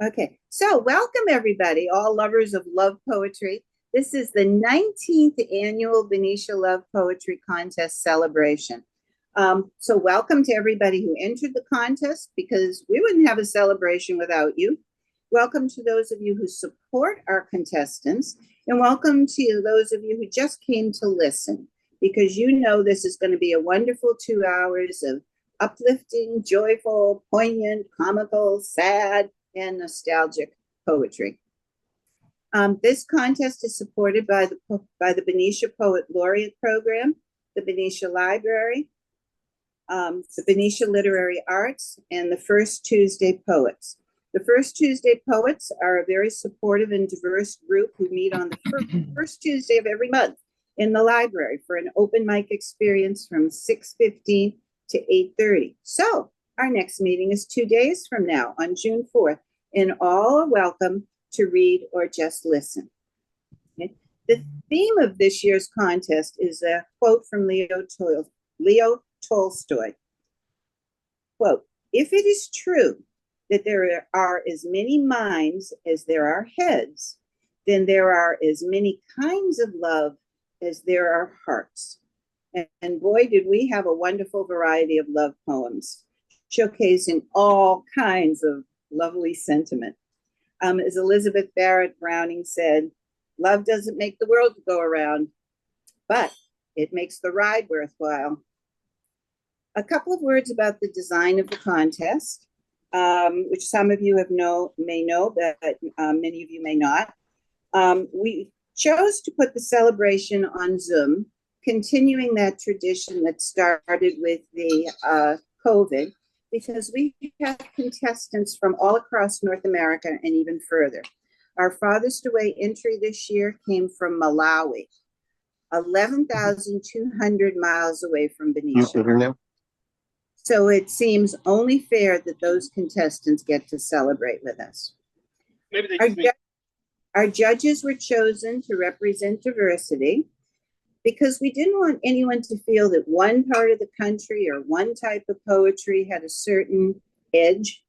Okay, so welcome everybody, all lovers of love poetry. This is the 19th annual Benicia Love Poetry Contest celebration. So welcome to everybody who entered the contest because we wouldn't have a celebration without you. Welcome to those of you who support our contestants, and welcome to those of you who just came to listen because you know this is going to be a wonderful 2 hours of uplifting, joyful, poignant, comical, sad, and nostalgic poetry. This contest is supported by the Benicia Poet Laureate Program, the Benicia Library, the Benicia Literary Arts, and the First Tuesday Poets. The First Tuesday Poets are a very supportive and diverse group who meet on the first Tuesday of every month in the library for an open mic experience from 6:15 to 8:30. So our next meeting is 2 days from now on June 4th, and all are welcome to read or just listen. Okay? The theme of this year's contest is a quote from Leo Tolstoy. Quote, "If it is true that there are as many minds as there are heads, then there are as many kinds of love as there are hearts." And boy, did we have a wonderful variety of love poems, showcasing all kinds of lovely sentiment. As Elizabeth Barrett Browning said, "Love doesn't make the world go around, but it makes the ride worthwhile." A couple of words about the design of the contest, which some of you may know, but many of you may not. We chose to put the celebration on Zoom, continuing that tradition that started with the COVID, because we have contestants from all across North America and even further. Our farthest away entry this year came from Malawi, 11,200 miles away from Benicia. So it seems only fair that those contestants get to celebrate with us. Our judges were chosen to represent diversity because we didn't want anyone to feel that one part of the country or one type of poetry had a certain edge,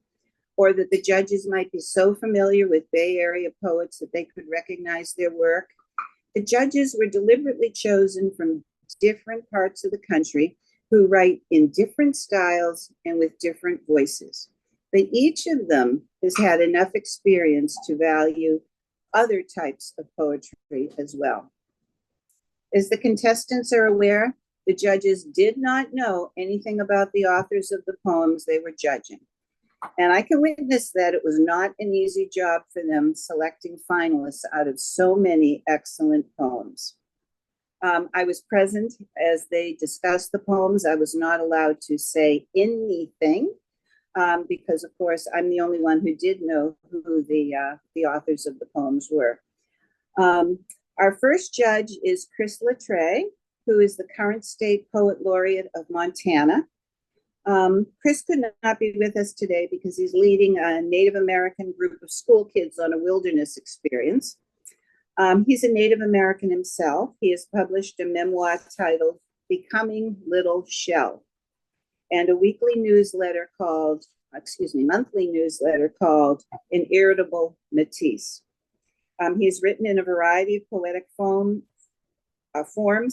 or that the judges might be so familiar with Bay Area poets that they could recognize their work. The judges were deliberately chosen from different parts of the country who write in different styles and with different voices. But each of them has had enough experience to value other types of poetry as well. As the contestants are aware, the judges did not know anything about the authors of the poems they were judging. And I can witness that it was not an easy job for them selecting finalists out of so many excellent poems. I was present as they discussed the poems. I was not allowed to say anything because, of course, I'm the only one who did know who the authors of the poems were. Our first judge is Chris Latreille, who is the current state poet laureate of Montana. Chris could not be with us today because he's leading a Native American group of school kids on a wilderness experience. He's a Native American himself. He has published a memoir titled Becoming Little Shell, and a monthly newsletter called An Irritable Matisse. He's written in a variety of poetic forms,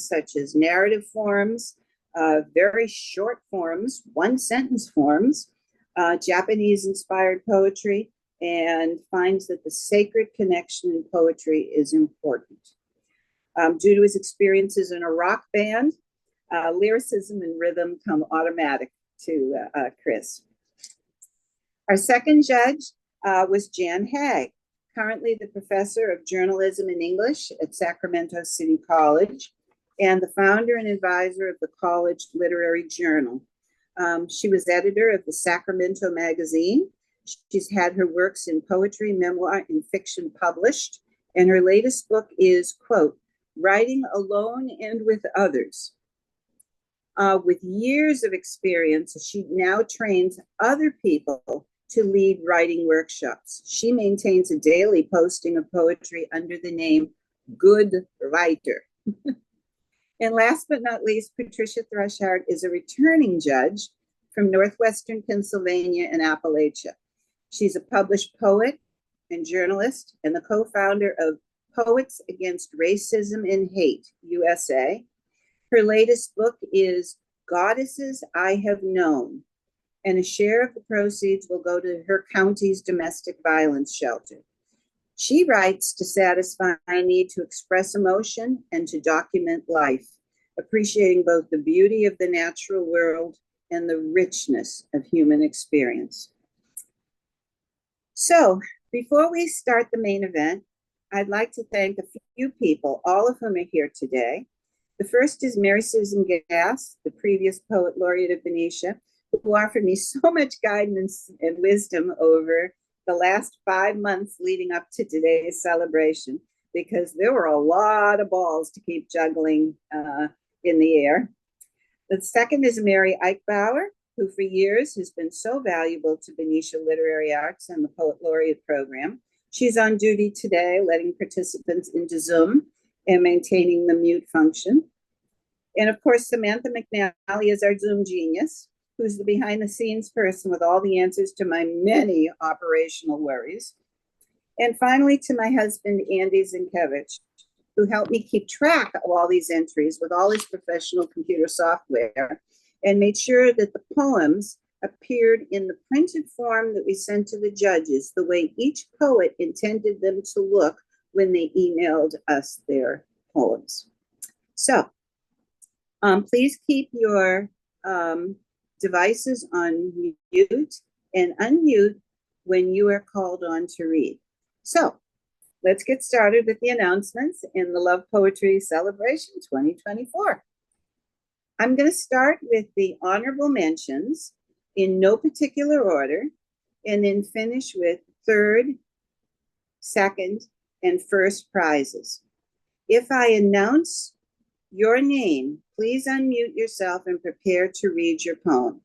such as narrative forms, very short forms, one-sentence forms, Japanese-inspired poetry, and finds that the sacred connection in poetry is important. Due to his experiences in a rock band, lyricism and rhythm come automatic to Chris. Our second judge was Jan Hag, currently the professor of journalism and English at Sacramento City College and the founder and advisor of the college literary journal. She was editor of the Sacramento magazine. She's had her works in poetry, memoir, and fiction published, and her latest book is, quote, Writing Alone and with Others. With years of experience, she now trains other people to lead writing workshops. She maintains a daily posting of poetry under the name Good Writer. And last but not least, Patricia Thrushard is a returning judge from Northwestern Pennsylvania and Appalachia. She's a published poet and journalist and the co-founder of Poets Against Racism and Hate, USA. Her latest book is Goddesses I Have Known, and a share of the proceeds will go to her county's domestic violence shelter. She writes to satisfy a need to express emotion and to document life, appreciating both the beauty of the natural world and the richness of human experience. So, before we start the main event, I'd like to thank a few people, all of whom are here today. The first is Mary Susan Gass, the previous poet laureate of Benicia, who offered me so much guidance and wisdom over the last 5 months leading up to today's celebration, because there were a lot of balls to keep juggling in the air. The second is Mary Eichbauer, who for years has been so valuable to Benicia Literary Arts and the Poet Laureate program. She's on duty today, letting participants into Zoom and maintaining the mute function. And of course, Samantha McNally is our Zoom genius, who's the behind the scenes person with all the answers to my many operational worries. And finally, to my husband, Andy Zinkevich, who helped me keep track of all these entries with all his professional computer software and made sure that the poems appeared in the printed form that we sent to the judges, the way each poet intended them to look when they emailed us their poems. So please keep your devices on mute and unmute when you are called on to read. So let's get started with the announcements in the Love Poetry Celebration 2024. I'm going to start with the honorable mentions in no particular order, and then finish with third, second, and first prizes. If I announce your name, please unmute yourself and prepare to read your poem.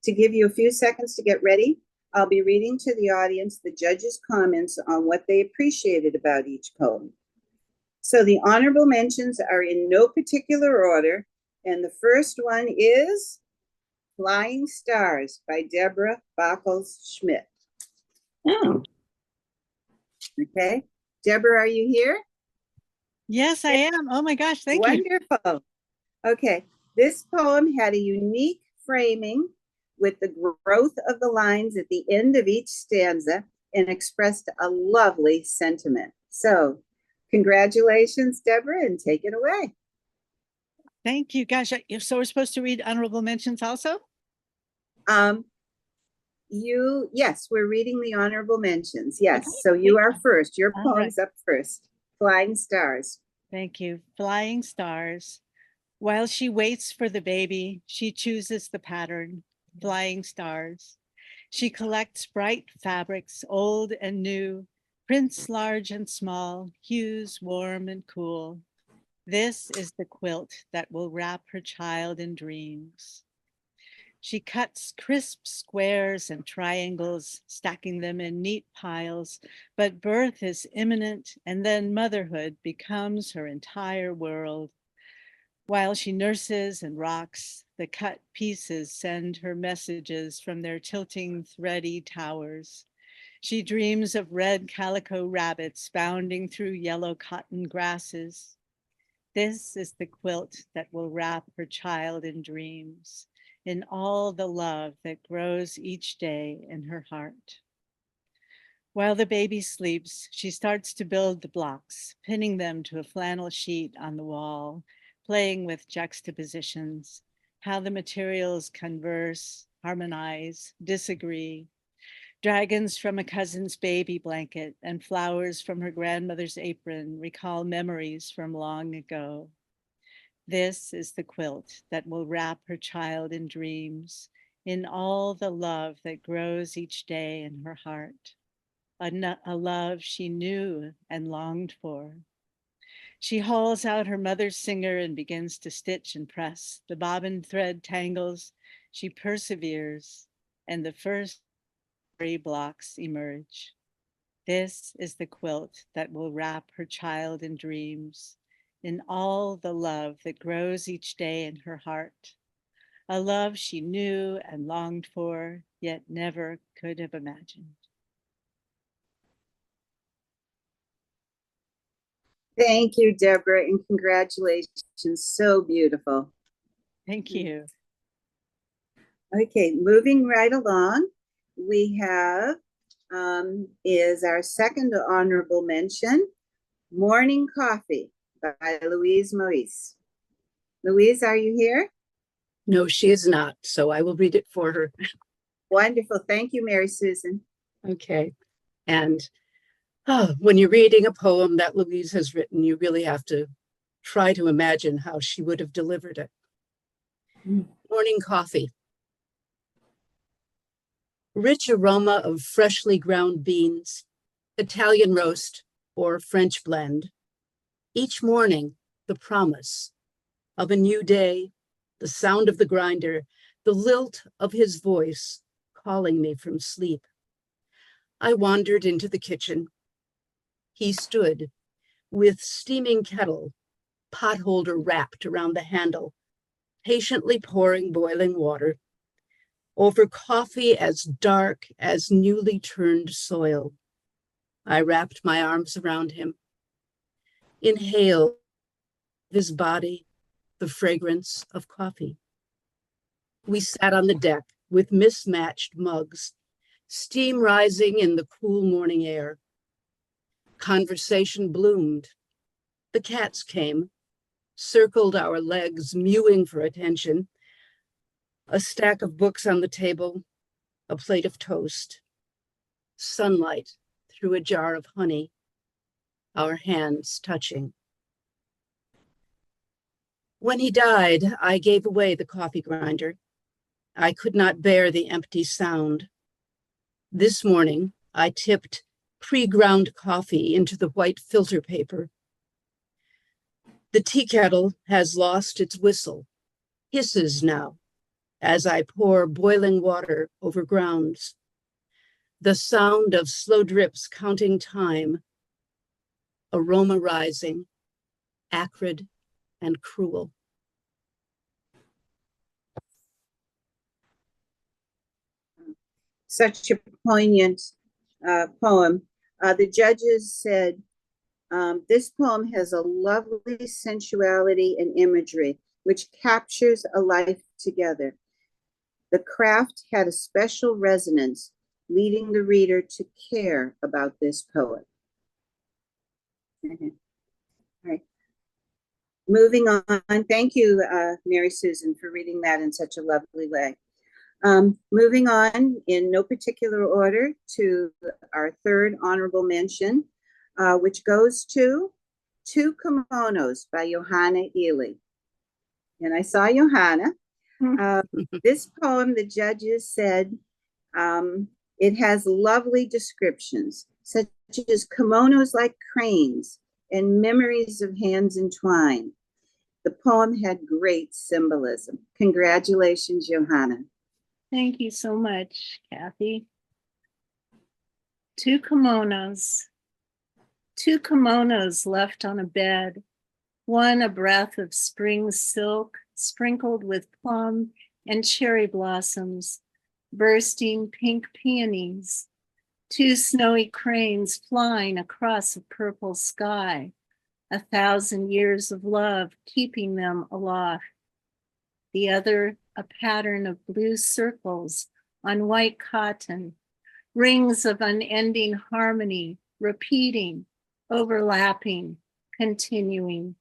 To give you a few seconds to get ready, I'll be reading to the audience the judges' comments on what they appreciated about each poem. So the honorable mentions are in no particular order, and the first one is Flying Stars by Deborah Bockles-Schmidt. Oh. Okay. Deborah, are you here? Yes, I am. Oh my gosh, thank you. Wonderful. Okay. This poem had a unique framing with the growth of the lines at the end of each stanza and expressed a lovely sentiment. So congratulations, Deborah, and take it away. Thank you. Gosh, so we're supposed to read honorable mentions also? Yes, we're reading the honorable mentions. Yes. Okay, So you are first. Your all poem's up first. Flying Stars. Thank you. Flying Stars. While she waits for the baby, she chooses the pattern, flying stars. She collects bright fabrics, old and new, prints large and small, hues warm and cool. This is the quilt that will wrap her child in dreams. She cuts crisp squares and triangles, stacking them in neat piles, but birth is imminent, and then motherhood becomes her entire world. While she nurses and rocks, the cut pieces send her messages from their tilting, thready towers. She dreams of red calico rabbits bounding through yellow cotton grasses. This is the quilt that will wrap her child in dreams, in all the love that grows each day in her heart. While the baby sleeps, she starts to build the blocks, pinning them to a flannel sheet on the wall, playing with juxtapositions, how the materials converse, harmonize, disagree. Dragons from a cousin's baby blanket and flowers from her grandmother's apron recall memories from long ago. This is the quilt that will wrap her child in dreams, in all the love that grows each day in her heart, a love she knew and longed for. She hauls out her mother's singer and begins to stitch and press. The bobbin thread tangles, she perseveres, and the first blocks emerge. This is the quilt that will wrap her child in dreams, in all the love that grows each day in her heart, a love she knew and longed for, yet never could have imagined. Thank you, Deborah, and congratulations. So beautiful. Thank you. Okay, moving right along, we have is our second honorable mention, Morning Coffee by Louise Moise. Louise, are you here? No, she is not. So I will read it for her. Wonderful. Thank you, Mary Susan. Okay. And when you're reading a poem that Louise has written, you really have to try to imagine how she would have delivered it. Morning coffee. Rich aroma of freshly ground beans, Italian roast or French blend. Each morning, the promise of a new day, the sound of the grinder, the lilt of his voice calling me from sleep. I wandered into the kitchen. He stood with steaming kettle, potholder wrapped around the handle, patiently pouring boiling water over coffee as dark as newly turned soil. I wrapped my arms around him, inhaled his body, the fragrance of coffee. We sat on the deck with mismatched mugs, steam rising in the cool morning air. Conversation bloomed. The cats came, circled our legs, mewing for attention. A stack of books on the table, a plate of toast, sunlight through a jar of honey, our hands touching. When he died, I gave away the coffee grinder. I could not bear the empty sound. This morning, I tipped pre-ground coffee into the white filter paper. The tea kettle has lost its whistle, hisses now, as I pour boiling water over grounds. The sound of slow drips counting time, aroma rising, acrid and cruel. Such a poignant poem. The judges said, this poem has a lovely sensuality and imagery, which captures a life together. The craft had a special resonance, leading the reader to care about this poet. All right. Moving on. Thank you, Mary Susan, for reading that in such a lovely way. Moving on in no particular order to our third honorable mention, which goes to Two Kimonos by Johanna Ely. And I saw Johanna. This poem, the judges said, it has lovely descriptions, such as kimonos like cranes and memories of hands entwined. The poem had great symbolism. Congratulations, Johanna. Thank you so much, Kathy. Two kimonos left on a bed, one a breath of spring silk sprinkled with plum and cherry blossoms, bursting pink peonies, two snowy cranes flying across a purple sky, 1,000 years of love keeping them aloft. The other, a pattern of blue circles on white cotton, rings of unending harmony, repeating, overlapping, continuing.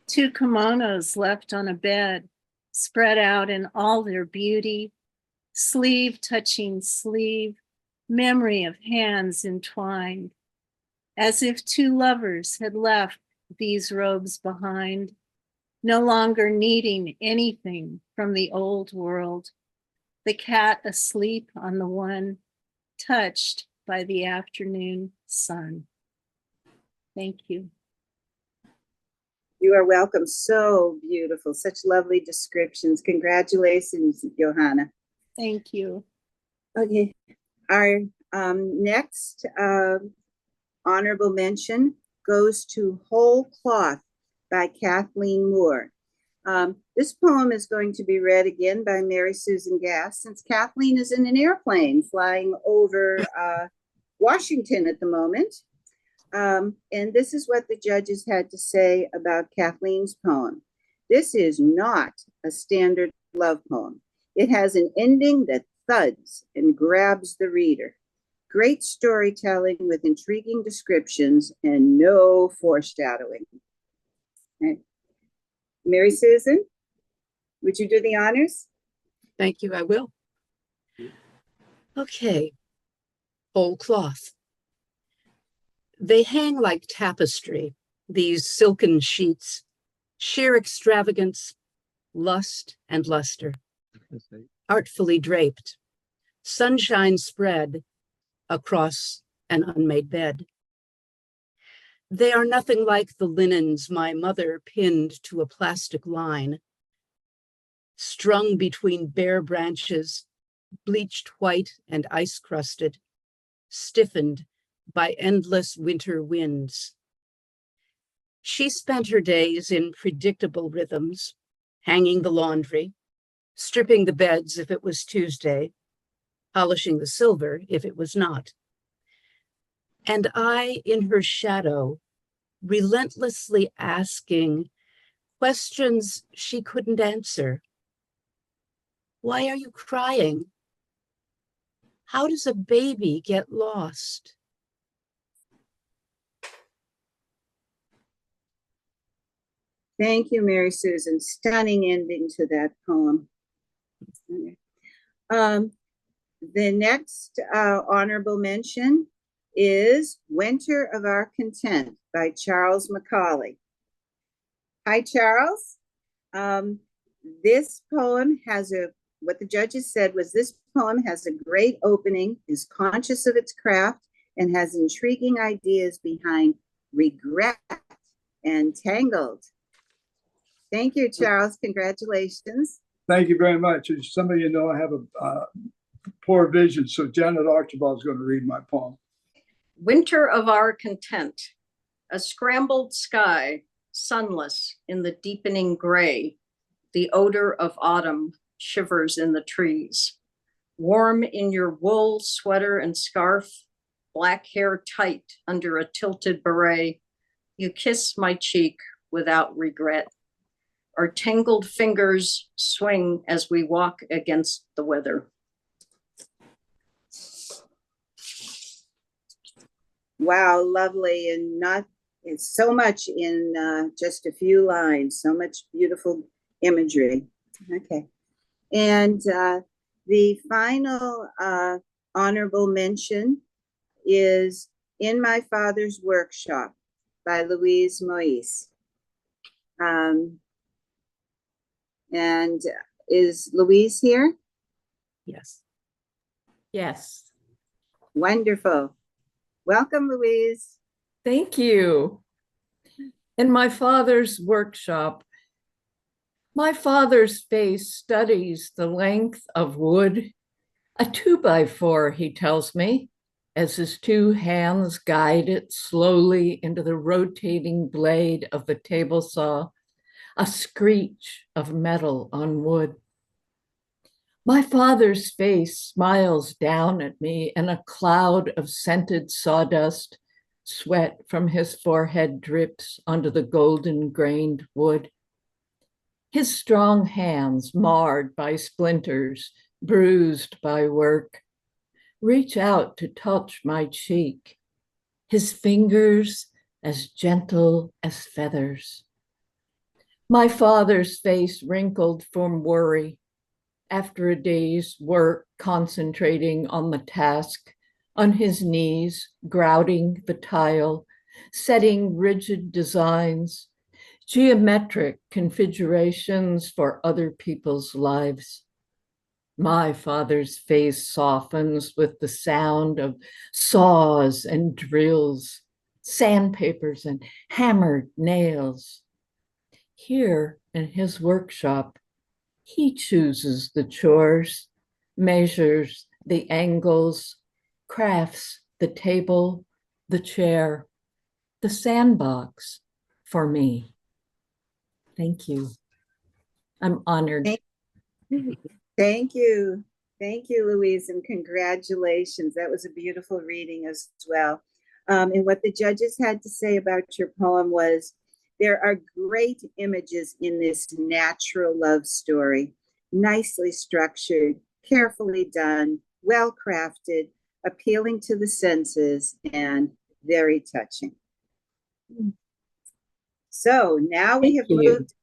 Two kimonos left on a bed, spread out in all their beauty, sleeve touching sleeve, memory of hands entwined, as if two lovers had left these robes behind, no longer needing anything from the old world. The cat asleep on the one, touched by the afternoon sun. Thank you. You are welcome. So beautiful. Such lovely descriptions. Congratulations, Johanna. Thank you. Okay. Our next honorable mention goes to Whole Cloth by Kathleen Moore. This poem is going to be read again by Mary Susan Gass, since Kathleen is in an airplane flying over Washington at the moment. And this is what the judges had to say about Kathleen's poem. This is not a standard love poem. It has an ending that thuds and grabs the reader. Great storytelling with intriguing descriptions and no foreshadowing. Okay. Mary Susan, would you do the honors? Thank you, I will. Okay. Whole cloth. They hang like tapestry, these silken sheets, sheer extravagance, lust and luster, artfully draped, sunshine spread across an unmade bed. They are nothing like the linens my mother pinned to a plastic line, strung between bare branches, bleached white and ice-crusted, stiffened by endless winter winds. She spent her days in predictable rhythms, hanging the laundry, stripping the beds if it was Tuesday, polishing the silver if it was not. And I, in her shadow, relentlessly asking questions she couldn't answer. Why are you crying? How does a baby get lost? Thank you, Mary Susan. Stunning ending to that poem. The next honorable mention is Winter of Our Content by Charles Macaulay. Hi, Charles. This poem has what the judges said was this poem has a great opening, is conscious of its craft, and has intriguing ideas behind regret and tangled. Thank you, Charles. Congratulations. Thank you very much. As some of you know, I have a poor vision, so Janet Archibald is going to read my poem. Winter of Our Content. A scrambled sky, sunless in the deepening gray. The odor of autumn shivers in the trees. Warm in your wool sweater and scarf, black hair tight under a tilted beret. You kiss my cheek without regret. Our tangled fingers swing as we walk against the weather. Wow, lovely, and not it's so much in just a few lines, so much beautiful imagery. Okay, and the final honorable mention is In My Father's Workshop by Louise Moise. And is Louise here? Yes. Yes. Wonderful. Welcome, Louise. Thank you. In my father's workshop, my father's face studies the length of wood, a 2x4, he tells me, as his two hands guide it slowly into the rotating blade of the table saw, a screech of metal on wood. My father's face smiles down at me in a cloud of scented sawdust. Sweat from his forehead drips onto the golden grained wood. His strong hands, marred by splinters, bruised by work, reach out to touch my cheek. His fingers as gentle as feathers. My father's face wrinkled from worry. After a day's work concentrating on the task, on his knees, grouting the tile, setting rigid designs, geometric configurations for other people's lives. My father's face softens with the sound of saws and drills, sandpapers and hammered nails. Here in his workshop, he chooses the chores, measures the angles, crafts the table, the chair, the sandbox for me. Thank you. I'm honored. Thank you. Thank you, Louise, and congratulations. That was a beautiful reading as well. And what the judges had to say about your poem was, there are great images in this natural love story, nicely structured, carefully done, well crafted, appealing to the senses, and very touching. So now we have Thank you. moved.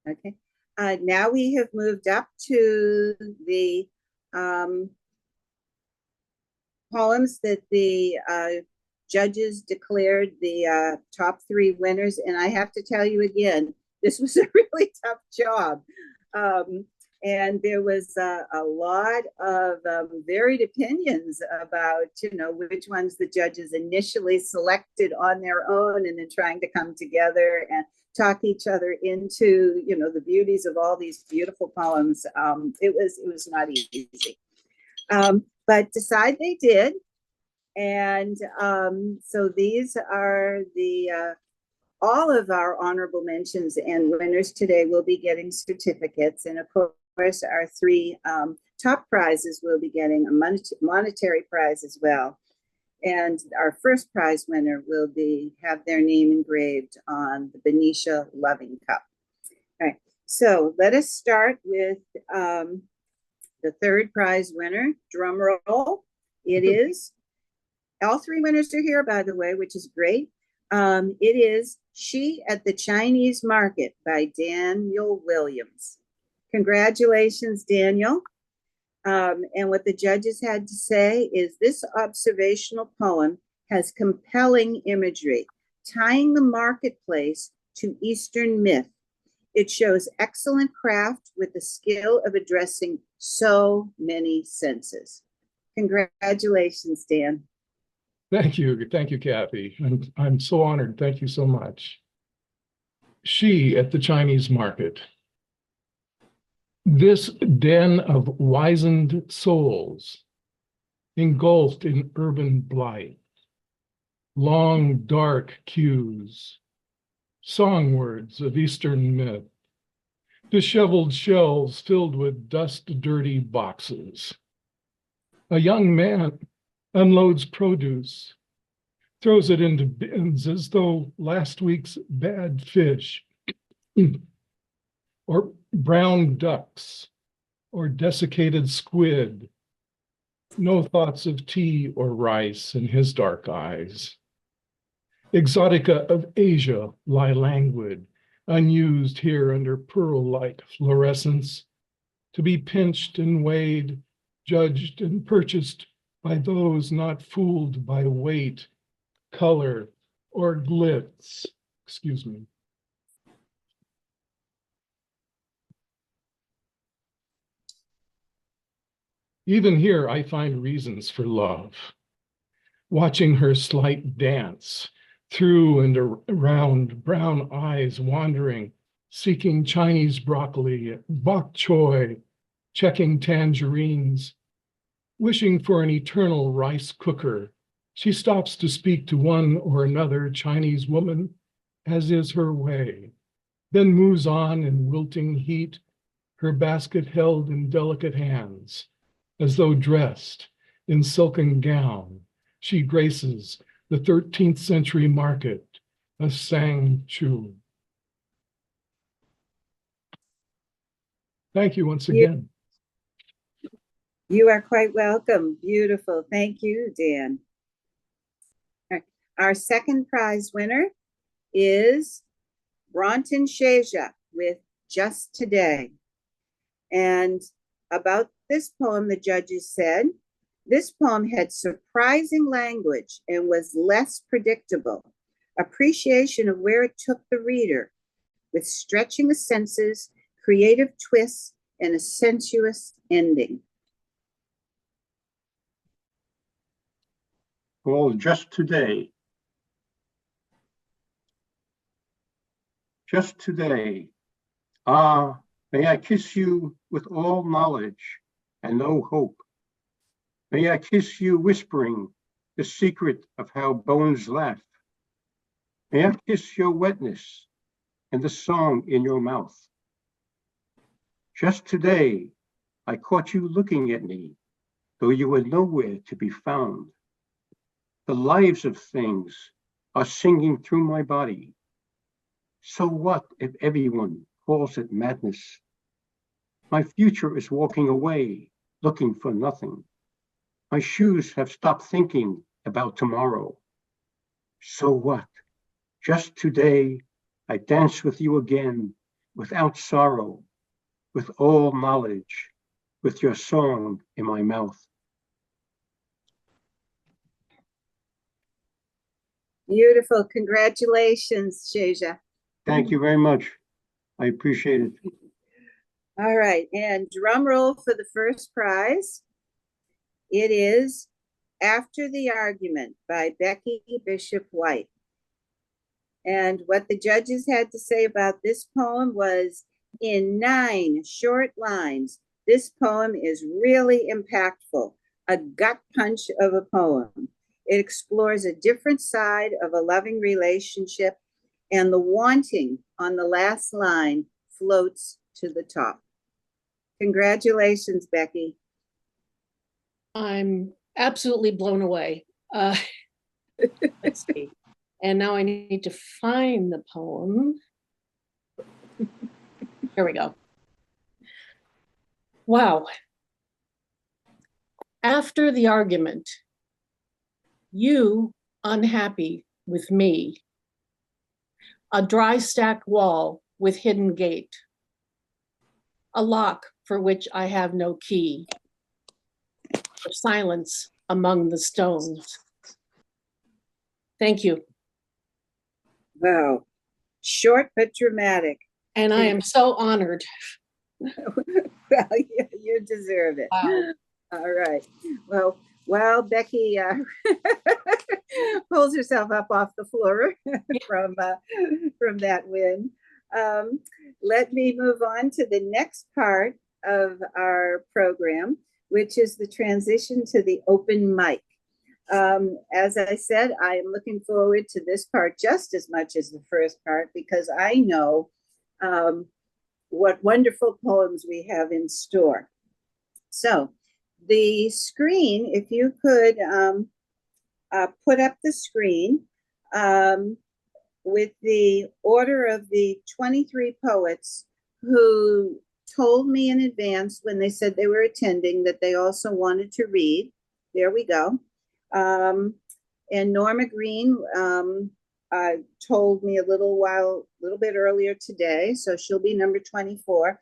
Okay. Now we have moved up to the poems that the judges declared the top 3 winners. And I have to tell you again, this was a really tough job. And there was a lot of varied opinions about, which ones the judges initially selected on their own, and then trying to come together and talk each other into, the beauties of all these beautiful poems. It was not easy, but decide they did. And so these are the all of our honorable mentions and winners today will be getting certificates. And of course, our 3 top prizes will be getting a monetary prize as well. And our first prize winner will have their name engraved on the Benicia Loving Cup. All right, so let us start with the 3rd prize winner. Drum roll. It is, all 3 winners are here, by the way, which is great. It is She at the Chinese Market by Daniel Williams. Congratulations, Daniel. And what the judges had to say is, this observational poem has compelling imagery, tying the marketplace to Eastern myth. It shows excellent craft with the skill of addressing so many senses. Congratulations, Dan. Thank you, Kathy. I'm so honored. Thank you so much. She at the Chinese Market. This den of wizened souls, engulfed in urban blight, long dark queues, song words of Eastern myth, disheveled shelves filled with dust-dirty boxes. A young man unloads produce, throws it into bins as though last week's bad fish or brown ducks or desiccated squid. No thoughts of tea or rice in his dark eyes. Exotica of Asia lie languid, unused here under pearl-like fluorescence, to be pinched and weighed, judged and purchased by those not fooled by weight, color, or glitz. Excuse me. Even here, I find reasons for love. Watching her slight dance through and around, brown eyes wandering, seeking Chinese broccoli, bok choy, checking tangerines, wishing for an eternal rice cooker, she stops to speak to one or another Chinese woman, as is her way, then moves on in wilting heat, her basket held in delicate hands, as though dressed in silken gown, she graces the 13th century market of Sangchu. Thank you once again. You are quite welcome. Beautiful. Thank you, Dan. All right. Our second prize winner is Bronton Shaja with Just Today. And about this poem, the judges said, this poem had surprising language and was less predictable. Appreciation of where it took the reader, with stretching the senses, creative twists, and a sensuous ending. Called Just Today. Just today. Ah, may I kiss you with all knowledge and no hope. May I kiss you whispering the secret of how bones laugh. May I kiss your wetness and the song in your mouth. Just today, I caught you looking at me, though you were nowhere to be found. The lives of things are singing through my body. So what if everyone calls it madness? My future is walking away, looking for nothing. My shoes have stopped thinking about tomorrow. So what? Just today, I dance with you again, without sorrow, with all knowledge, with your song in my mouth. Beautiful. Congratulations, Shaja. Thank you very much. I appreciate it. All right, and drum roll for the first prize. It is After the Argument by Becky Bishop White. And what the judges had to say about this poem was, in 9 short lines, this poem is really impactful, a gut punch of a poem. It explores a different side of a loving relationship, and the wanting on the last line floats to the top. Congratulations, Becky. I'm absolutely blown away. Let's see. And now I need to find the poem. Here we go. Wow. After the argument, you unhappy with me, a dry stack wall with hidden gate, a lock for which I have no key, for silence among the stones. Thank you. Wow. Short but dramatic. And I am so honored. Well, you deserve it. Wow. All right. Well, while Becky pulls herself up off the floor from that win, let me move on to the next part of our program, which is the transition to the open mic. As I said, I am looking forward to this part just as much as the first part, because I know what wonderful poems we have in store. So the screen, if you could put up the screen with the order of the 23 poets who told me in advance when they said they were attending that they also wanted to read. There we go. And Norma Green told me a little bit earlier today, so she'll be number 24.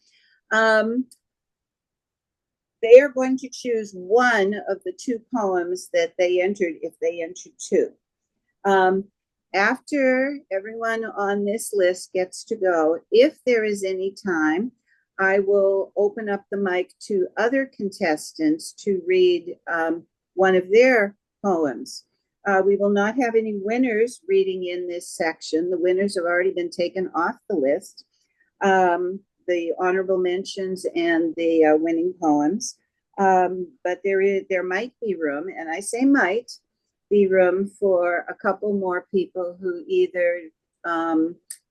They are going to choose one of the 2 poems that they entered, if they entered 2. After everyone on this list gets to go, if there is any time, I will open up the mic to other contestants to read one of their poems. We will not have any winners reading in this section. The winners have already been taken off the list. The honorable mentions and the winning poems. But there might be room, and I say might be room for a couple more people who either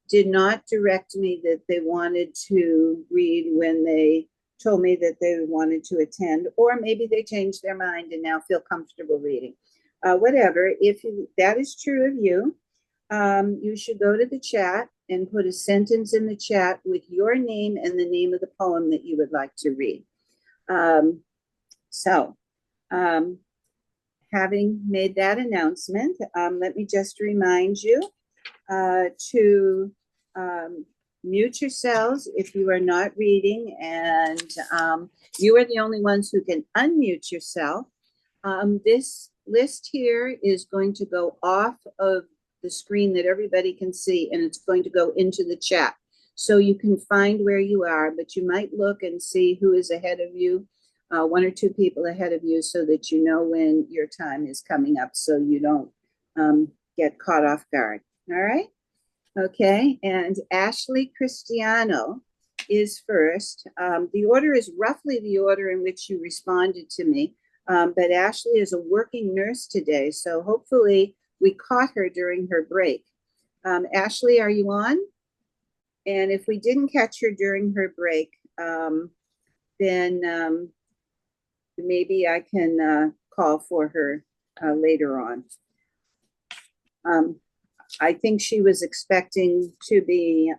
did not direct me that they wanted to read when they told me that they wanted to attend, or maybe they changed their mind and now feel comfortable reading. Whatever, if that is true of you, you should go to the chat and put a sentence in the chat with your name and the name of the poem that you would like to read. Having made that announcement, let me just remind you to mute yourselves if you are not reading, and you are the only ones who can unmute yourself. This list here is going to go off of the screen that everybody can see, and it's going to go into the chat. So you can find where you are, but you might look and see who is ahead of you, 1 or 2 people ahead of you, so that you know when your time is coming up, so you don't get caught off guard. All right? Okay, and Ashley Cristiano is first. The order is roughly the order in which you responded to me, but Ashley is a working nurse today, so hopefully we caught her during her break. Ashley, are you on? And if we didn't catch her during her break, then maybe I can call for her later on. I think she was expecting to be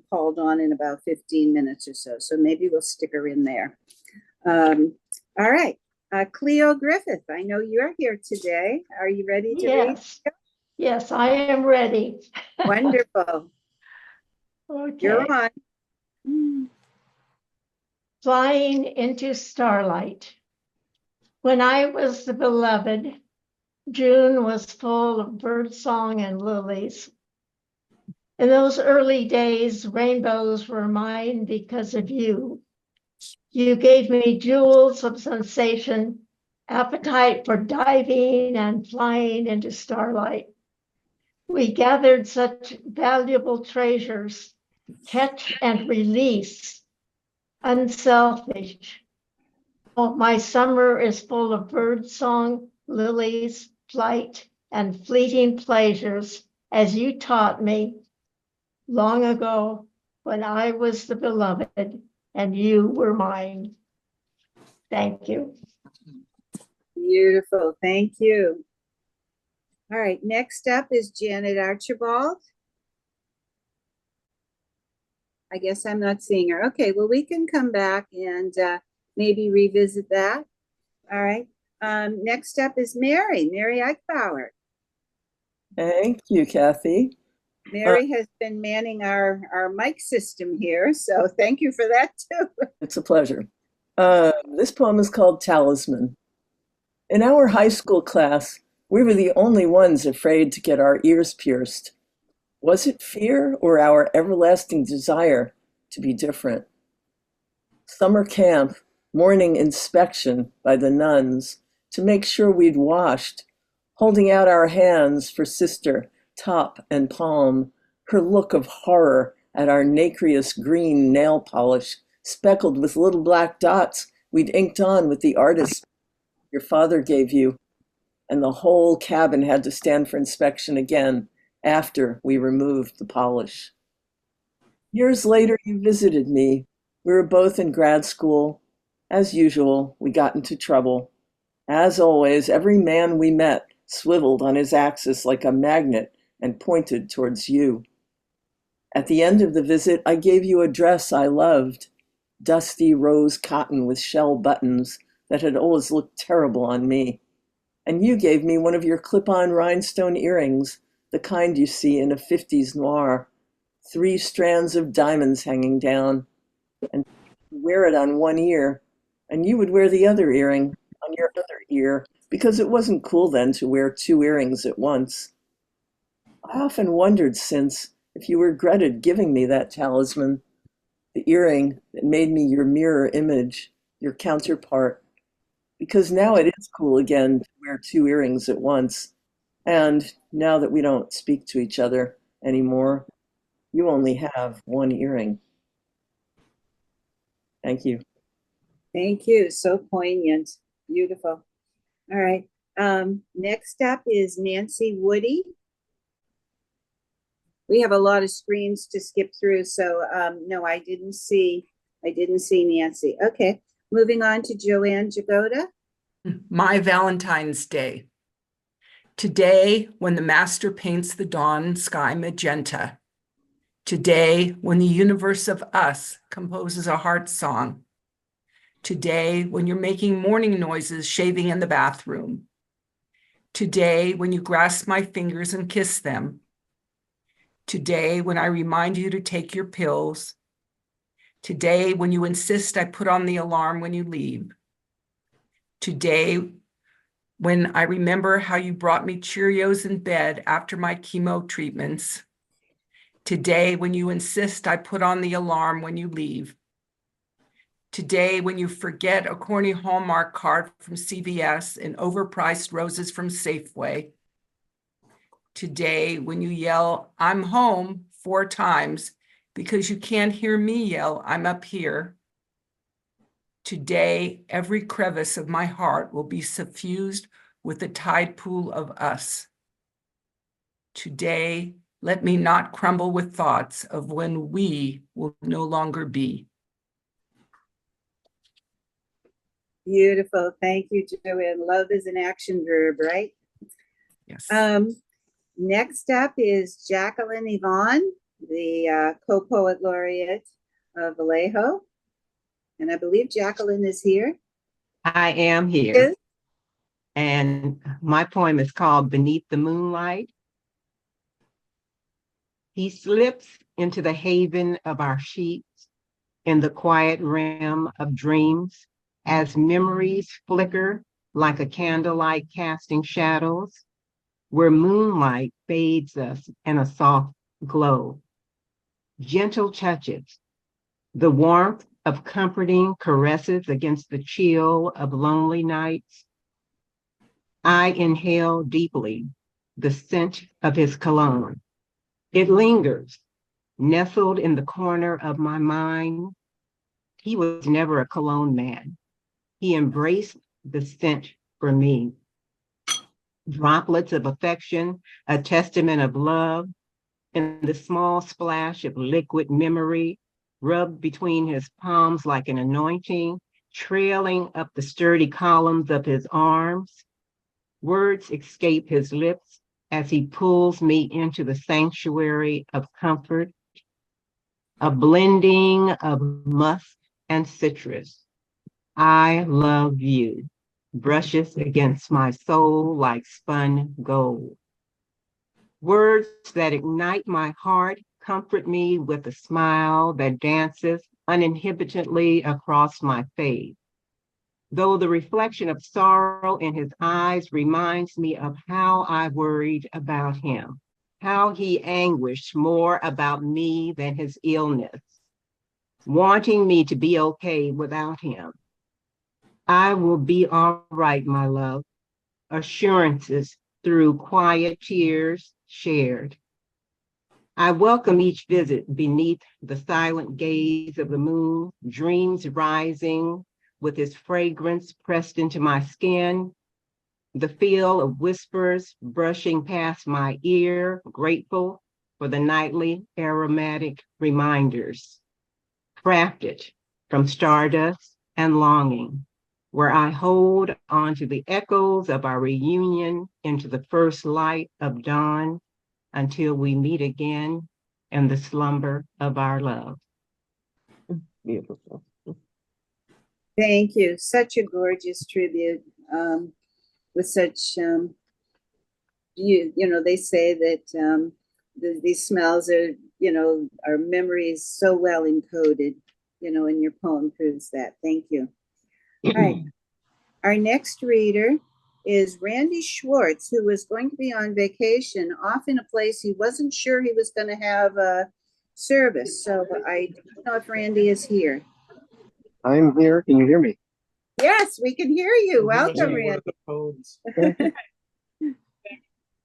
called on in about 15 minutes or so. So maybe we'll stick her in there. All right. Cleo Griffith, I know you're here today. Are you ready to read? Yes, yes, I am ready. Wonderful. Okay. You're on. Flying into starlight. When I was the beloved, June was full of birdsong and lilies. In those early days, rainbows were mine because of you. You gave me jewels of sensation, appetite for diving and flying into starlight. We gathered such valuable treasures, catch and release, unselfish. Oh, my summer is full of birdsong, lilies, flight, and fleeting pleasures, as you taught me long ago when I was the beloved and you were mine. Thank you. Beautiful. Thank you. All right. Next up is Janet Archibald. I guess I'm not seeing her. Okay. Well, we can come back and maybe revisit that. All right. Next up is Mary Eichbauer. Thank you, Kathy. Mary has been manning our mic system here, so thank you for that too. It's a pleasure. This poem is called Talisman. In our high school class, we were the only ones afraid to get our ears pierced. Was it fear or our everlasting desire to be different? Summer camp, morning inspection by the nuns to make sure we'd washed, holding out our hands for sister, top and palm, her look of horror at our nacreous green nail polish speckled with little black dots we'd inked on with the artist your father gave you, and the whole cabin had to stand for inspection again after we removed the polish. Years later, you visited me. We were both in grad school. As usual, we got into trouble. As always, every man we met swiveled on his axis like a magnet and pointed towards you. At the end of the visit, I gave you a dress I loved, dusty rose cotton with shell buttons that had always looked terrible on me. And you gave me one of your clip-on rhinestone earrings, the kind you see in a 50s noir, 3 strands of diamonds hanging down, and you wear it on one ear, and you would wear the other earring on your other ear, because it wasn't cool then to wear 2 earrings at once. I often wondered since if you regretted giving me that talisman, the earring that made me your mirror image, your counterpart, because now it is cool again to wear 2 earrings at once. And now that we don't speak to each other anymore, you only have 1 earring. Thank you. Thank you. So poignant. Beautiful. All right. Next up is Nancy Woody. We have a lot of screens to skip through, so no, I didn't see Nancy. Okay, moving on to Joanne Jagoda. My Valentine's Day. Today, when the master paints the dawn sky magenta. Today, when the universe of us composes a heart song. Today, when you're making morning noises shaving in the bathroom. Today, when you grasp my fingers and kiss them. Today, when I remind you to take your pills. Today, when you insist I put on the alarm when you leave. Today, when I remember how you brought me Cheerios in bed after my chemo treatments. Today, when you insist I put on the alarm when you leave. Today, when you forget a corny Hallmark card from CVS and overpriced roses from Safeway. Today, when you yell, "I'm home," 4 times because you can't hear me yell, "I'm up here." Today, every crevice of my heart will be suffused with the tide pool of us. Today, let me not crumble with thoughts of when we will no longer be. Beautiful. Thank you, Joanne. Love is an action verb, right? Yes. Next up is Jacqueline Yvonne, the co-poet laureate of Vallejo. And I believe Jacqueline is here. I am here. Yes. And my poem is called Beneath the Moonlight. He slips into the haven of our sheets in the quiet realm of dreams as memories flicker like a candlelight casting shadows, where moonlight bathes us in a soft glow. Gentle touches, the warmth of comforting caresses against the chill of lonely nights. I inhale deeply the scent of his cologne. It lingers, nestled in the corner of my mind. He was never a cologne man. He embraced the scent for me. Droplets of affection, a testament of love, and the small splash of liquid memory rubbed between his palms like an anointing, trailing up the sturdy columns of his arms. Words escape his lips as he pulls me into the sanctuary of comfort, a blending of musk and citrus. I love you, brushes against my soul like spun gold. Words that ignite my heart comfort me with a smile that dances uninhibitedly across my face. Though the reflection of sorrow in his eyes reminds me of how I worried about him, how he anguished more about me than his illness, wanting me to be okay without him. I will be all right, my love. Assurances through quiet tears shared. I welcome each visit beneath the silent gaze of the moon, dreams rising with its fragrance pressed into my skin, the feel of whispers brushing past my ear, grateful for the nightly aromatic reminders, crafted from stardust and longing, where I hold onto the echoes of our reunion into the first light of dawn until we meet again in the slumber of our love. Beautiful. Thank you. Such a gorgeous tribute, with such, they say that these smells are, our memories so well encoded, and your poem proves that. Thank you. All right. Our next reader is Randy Schwartz, who was going to be on vacation off in a place he wasn't sure he was going to have a service. So I don't know if Randy is here. I'm here. Can you hear me? Yes, we can hear you. Welcome, Randy.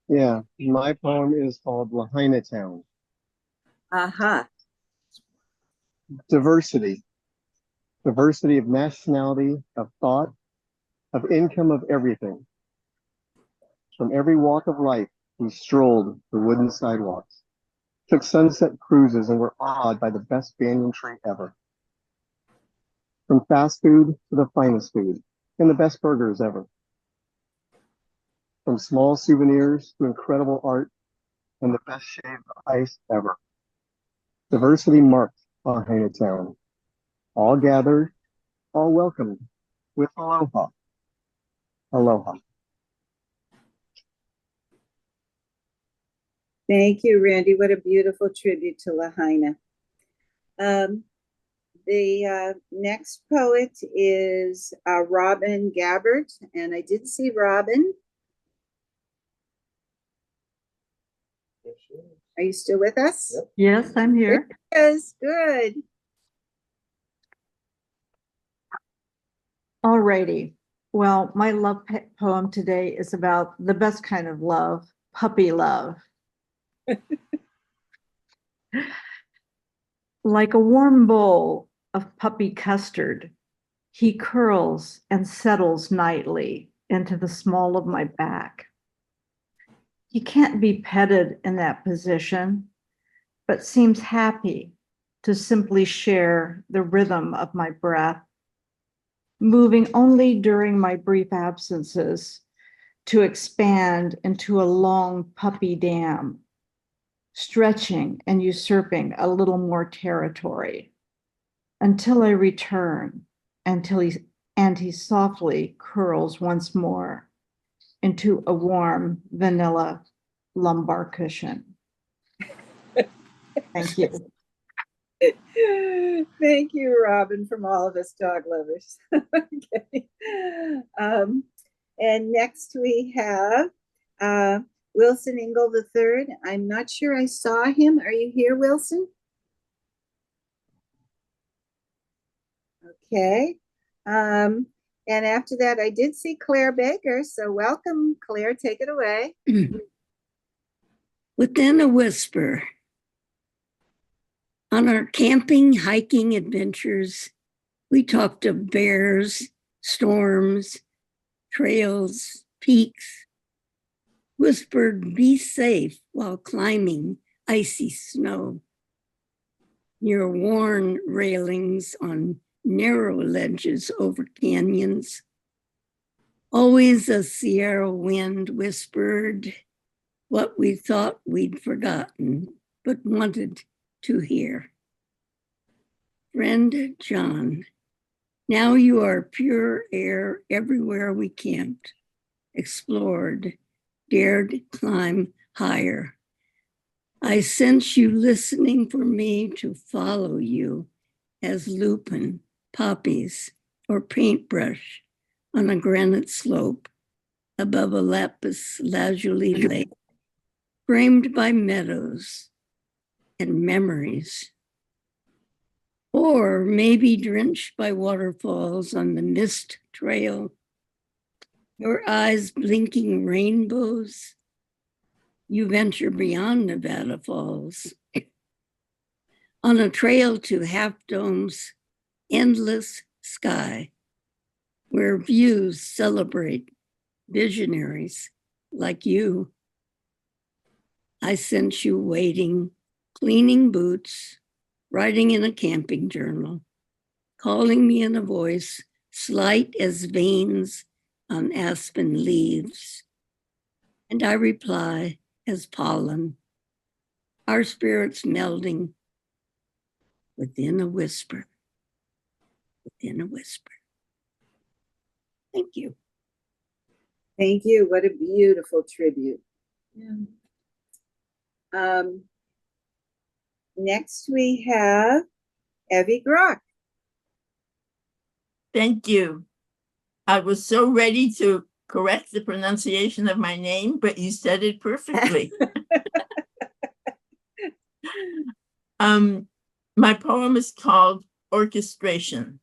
Yeah, my poem is called Lahaina Town. Uh-huh. Diversity. Diversity of nationality, of thought, of income, of everything. From every walk of life, we strolled the wooden sidewalks, took sunset cruises, and were awed by the best banyan tree ever. From fast food to the finest food, and the best burgers ever. From small souvenirs to incredible art, and the best shaved ice ever. Diversity marked Lahaina Town. All gathered, all welcomed with aloha. Aloha. Thank you, Randy. What a beautiful tribute to Lahaina. The next poet is Robin Gabbert, and I did see Robin. Are you still with us? Yes, I'm here. Yes, good. Alrighty. Well, my love poem today is about the best kind of love, puppy love. Like a warm bowl of puppy custard, he curls and settles nightly into the small of my back. He can't be petted in that position, but seems happy to simply share the rhythm of my breath, moving only during my brief absences to expand into a long puppy dam, stretching and usurping a little more territory until I return, and he softly curls once more into a warm vanilla lumbar cushion. Thank you. Thank you, Robin, from all of us dog lovers. Okay. And next we have Wilson Engel III. I'm not sure I saw him. Are you here, Wilson? Okay. And after that, I did see Claire Baker. So welcome, Claire. Take it away. Within a Whisper. On our camping, hiking adventures, we talked of bears, storms, trails, peaks, whispered, be safe while climbing icy snow. Near worn railings on narrow ledges over canyons. Always a Sierra wind whispered what we thought we'd forgotten, but wanted to hear. Friend John, now you are pure air everywhere we camped, explored, dared climb higher. I sense you listening for me to follow you as lupin, poppies, or paintbrush on a granite slope above a lapis lazuli lake, framed by meadows and memories. Or maybe drenched by waterfalls on the mist trail, your eyes blinking rainbows, you venture beyond Nevada Falls. On a trail to Half Dome's endless sky, where views celebrate visionaries like you. I sense you waiting, cleaning boots, writing in a camping journal, calling me in a voice slight as veins on aspen leaves. And I reply as pollen, our spirits melding within a whisper, within a whisper. Thank you. Thank you. What a beautiful tribute. Yeah. Next we have Evie Grock. Thank you. I was so ready to correct the pronunciation of my name, but you said it perfectly. My poem is called Orchestration.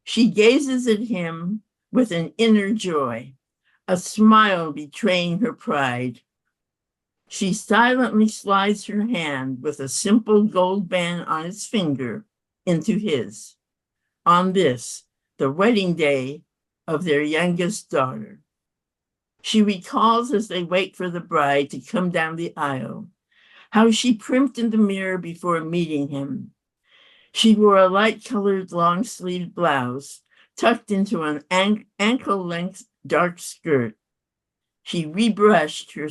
She gazes at him with an inner joy, a smile betraying her pride. She silently slides her hand with a simple gold band on its finger into his. On this, the wedding day of their youngest daughter. She recalls as they wait for the bride to come down the aisle, how she primped in the mirror before meeting him. She wore a light-colored long-sleeved blouse tucked into an ankle-length dark skirt. She rebrushed her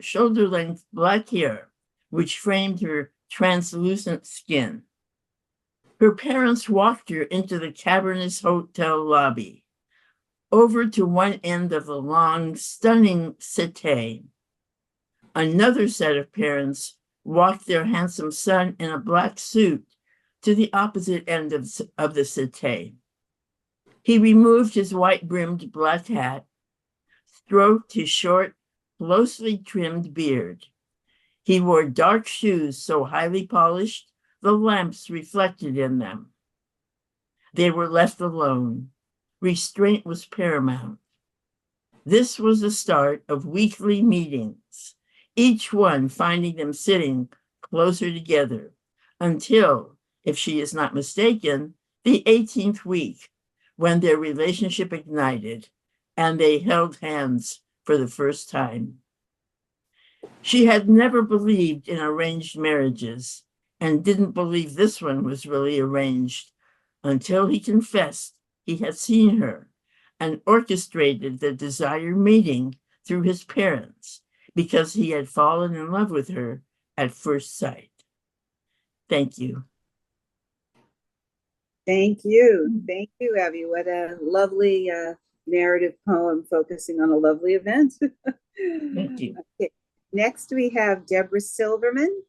shoulder-length black hair, which framed her translucent skin. Her parents walked her into the cavernous hotel lobby, over to one end of the long, stunning settee. Another set of parents walked their handsome son in a black suit to the opposite end of the settee. He removed his white-brimmed black hat, stroked his short, closely trimmed beard. He wore dark shoes so highly polished, the lamps reflected in them. They were left alone. Restraint was paramount. This was the start of weekly meetings, each one finding them sitting closer together until, if she is not mistaken, the 18th week, when their relationship ignited and they held hands for the first time. She had never believed in arranged marriages and didn't believe this one was really arranged until he confessed he had seen her and orchestrated the desired meeting through his parents because he had fallen in love with her at first sight. Thank you. Thank you. Thank you, Abby. What a lovely narrative poem focusing on a lovely event. Thank you. Okay. Next, we have Deborah Silverman.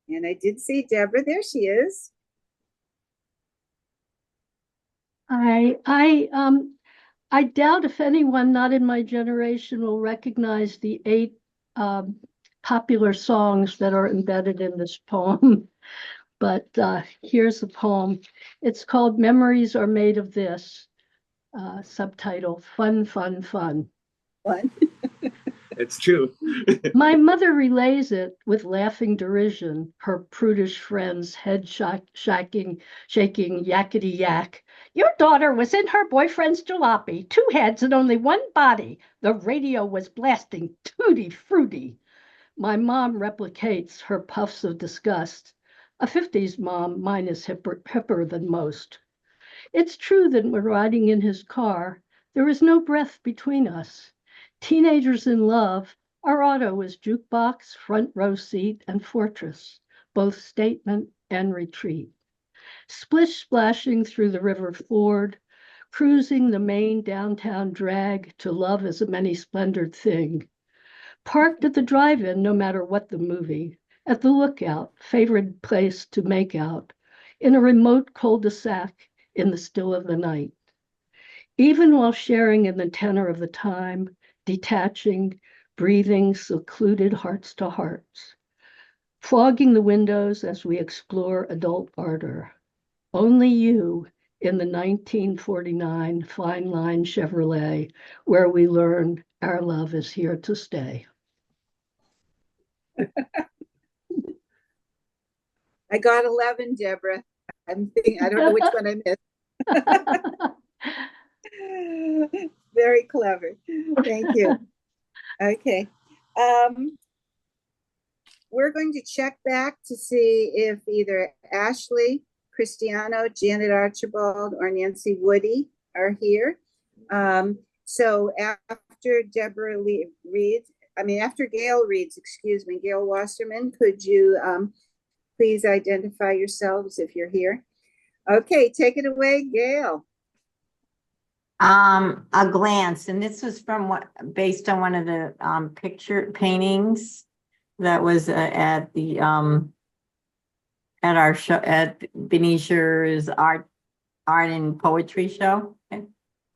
And I did see Deborah. There she is. I doubt if anyone not in my generation will recognize the 8 popular songs that are embedded in this poem. But here's the poem. It's called Memories Are Made of This, subtitle, Fun, Fun, Fun. Fun. It's true. My mother relays it with laughing derision, her prudish friends head shaking yakety yak. Your daughter was in her boyfriend's jalopy, 2 heads and only 1 body. The radio was blasting tutti frutti. My mom replicates her puffs of disgust. A 50s mom, mine is hipper than most. It's true that when riding in his car, there is no breath between us. Teenagers in love, our auto is jukebox, front row seat, and fortress, both statement and retreat. Splish splashing through the river ford, cruising the main downtown drag to love is a many-splendored thing. Parked at the drive-in, no matter what the movie, at the Lookout, favorite place to make out, in a remote cul-de-sac in the still of the night. Even while sharing in the tenor of the time, detaching, breathing secluded hearts to hearts, fogging the windows as we explore adult ardor. Only you in the 1949 Fine Line Chevrolet, where we learn our love is here to stay. I got 11, Deborah. I'm thinking, I don't know which one I missed. Very clever. Thank you. Okay. We're going to check back to see if either Ashley Cristiano, Janet Archibald, or Nancy Woody are here. So after Deborah reads, after Gail reads, excuse me, Gail Wasserman, could you please identify yourselves if you're here? Okay, take it away, Gail. A glance, and this was from based on one of the picture paintings that was at the at our show at Benicia's art and poetry show.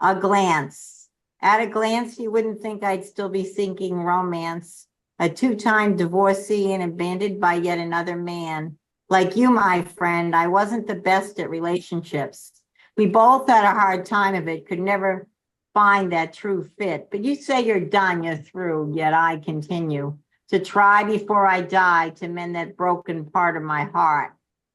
A glance. At a glance, you wouldn't think I'd still be seeking romance. A 2-time divorcee and abandoned by yet another man. Like you, my friend, I wasn't the best at relationships. We both had a hard time of it, could never find that true fit. But you say you're done, you're through, yet I continue to try before I die to mend that broken part of my heart.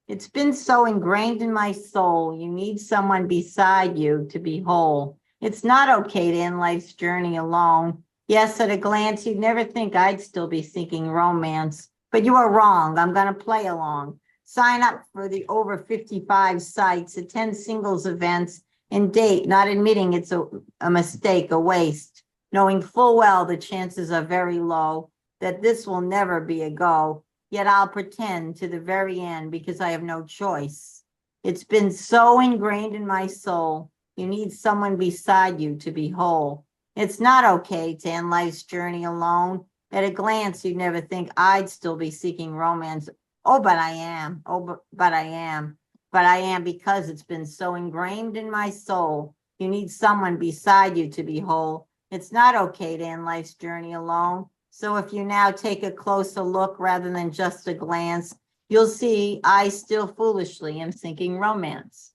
It's been so ingrained in my soul, you need someone beside you to be whole. It's not okay to end life's journey alone. Yes, at a glance, you'd never think I'd still be seeking romance, but you are wrong. I'm going to play along. Sign up for the over 55 sites, attend singles events, and date, not admitting it's a mistake, a waste, knowing full well the chances are very low that this will never be a go, yet I'll pretend to the very end because I have no choice. It's been so ingrained in my soul, you need someone beside you to be whole. It's not okay to end life's journey alone. At a glance, you'd never think I'd still be seeking romance. Oh, but I am. Oh, but I am. But I am because it's been so ingrained in my soul. You need someone beside you to be whole. It's not okay to end life's journey alone. So if you now take a closer look rather than just a glance, you'll see I still foolishly am seeking romance.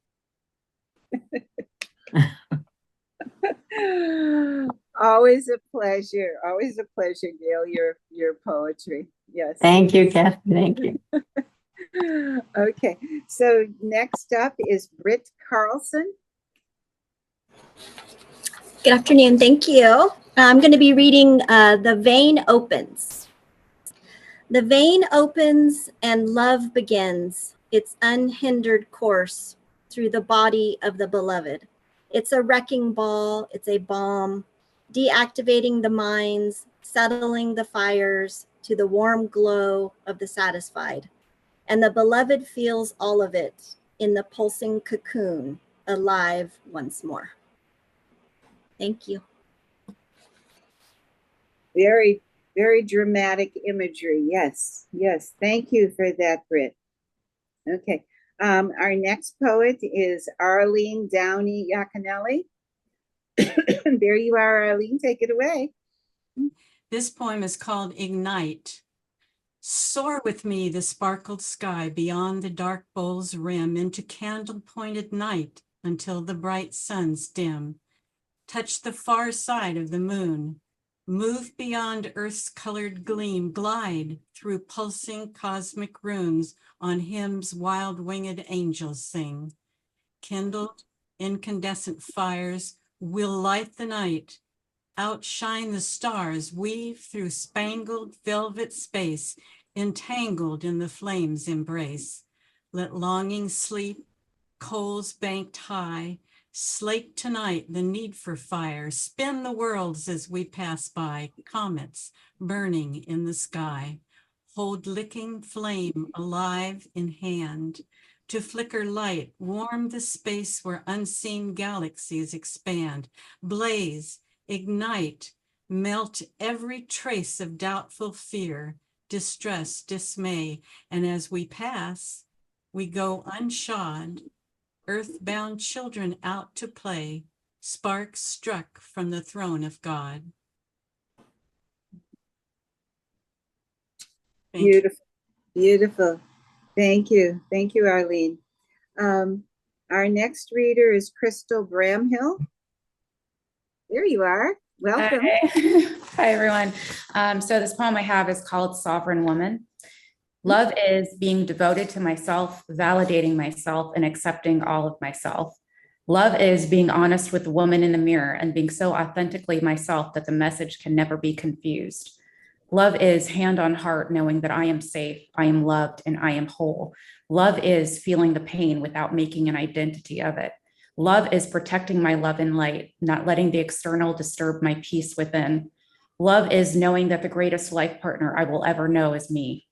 Always a pleasure. Always a pleasure, Gail, your poetry. Yes. Thank you, Kathy. Thank you. Okay, so next up is Britt Carlson. Good afternoon. Thank you. I'm going to be reading The Vein Opens. The vein opens and love begins its unhindered course through the body of the beloved. It's a wrecking ball, it's a bomb, deactivating the minds, settling the fires to the warm glow of the satisfied. And the beloved feels all of it in the pulsing cocoon, alive once more. Thank you. Very, very dramatic imagery. Yes, yes. Thank you for that, Britt. Okay. Our next poet is Arlene Downey Yaconelli. There you are, Arlene. Take it away. This poem is called Ignite. Soar with me the sparkled sky beyond the dark bowl's rim into candle-pointed night until the bright suns dim. Touch the far side of the moon. Move beyond Earth's colored gleam. Glide through pulsing cosmic runes on hymns wild-winged angels sing. Kindled incandescent fires will light the night. Outshine the stars, weave through spangled velvet space, entangled in the flames' embrace. Let longing sleep, coals banked high, slake tonight the need for fire, spin the worlds as we pass by, comets burning in the sky. Hold licking flame alive in hand, to flicker light, warm the space where unseen galaxies expand. Blaze, ignite, melt every trace of doubtful fear, distress, dismay, and as we pass, we go unshod, earthbound children out to play, sparks struck from the throne of God. Beautiful, beautiful. Thank you. Thank you, Arlene. Our next reader is Crystal Bramhill. There you are. Welcome. Hi, Hi everyone. So this poem I have is called Sovereign Woman. Love is being devoted to myself, validating myself, and accepting all of myself. Love is being honest with the woman in the mirror and being so authentically myself that the message can never be confused. Love is hand on heart, knowing that I am safe, I am loved, and I am whole. Love is feeling the pain without making an identity of it. Love is protecting my love and light, not letting the external disturb my peace within. Love is knowing that the greatest life partner I will ever know is me.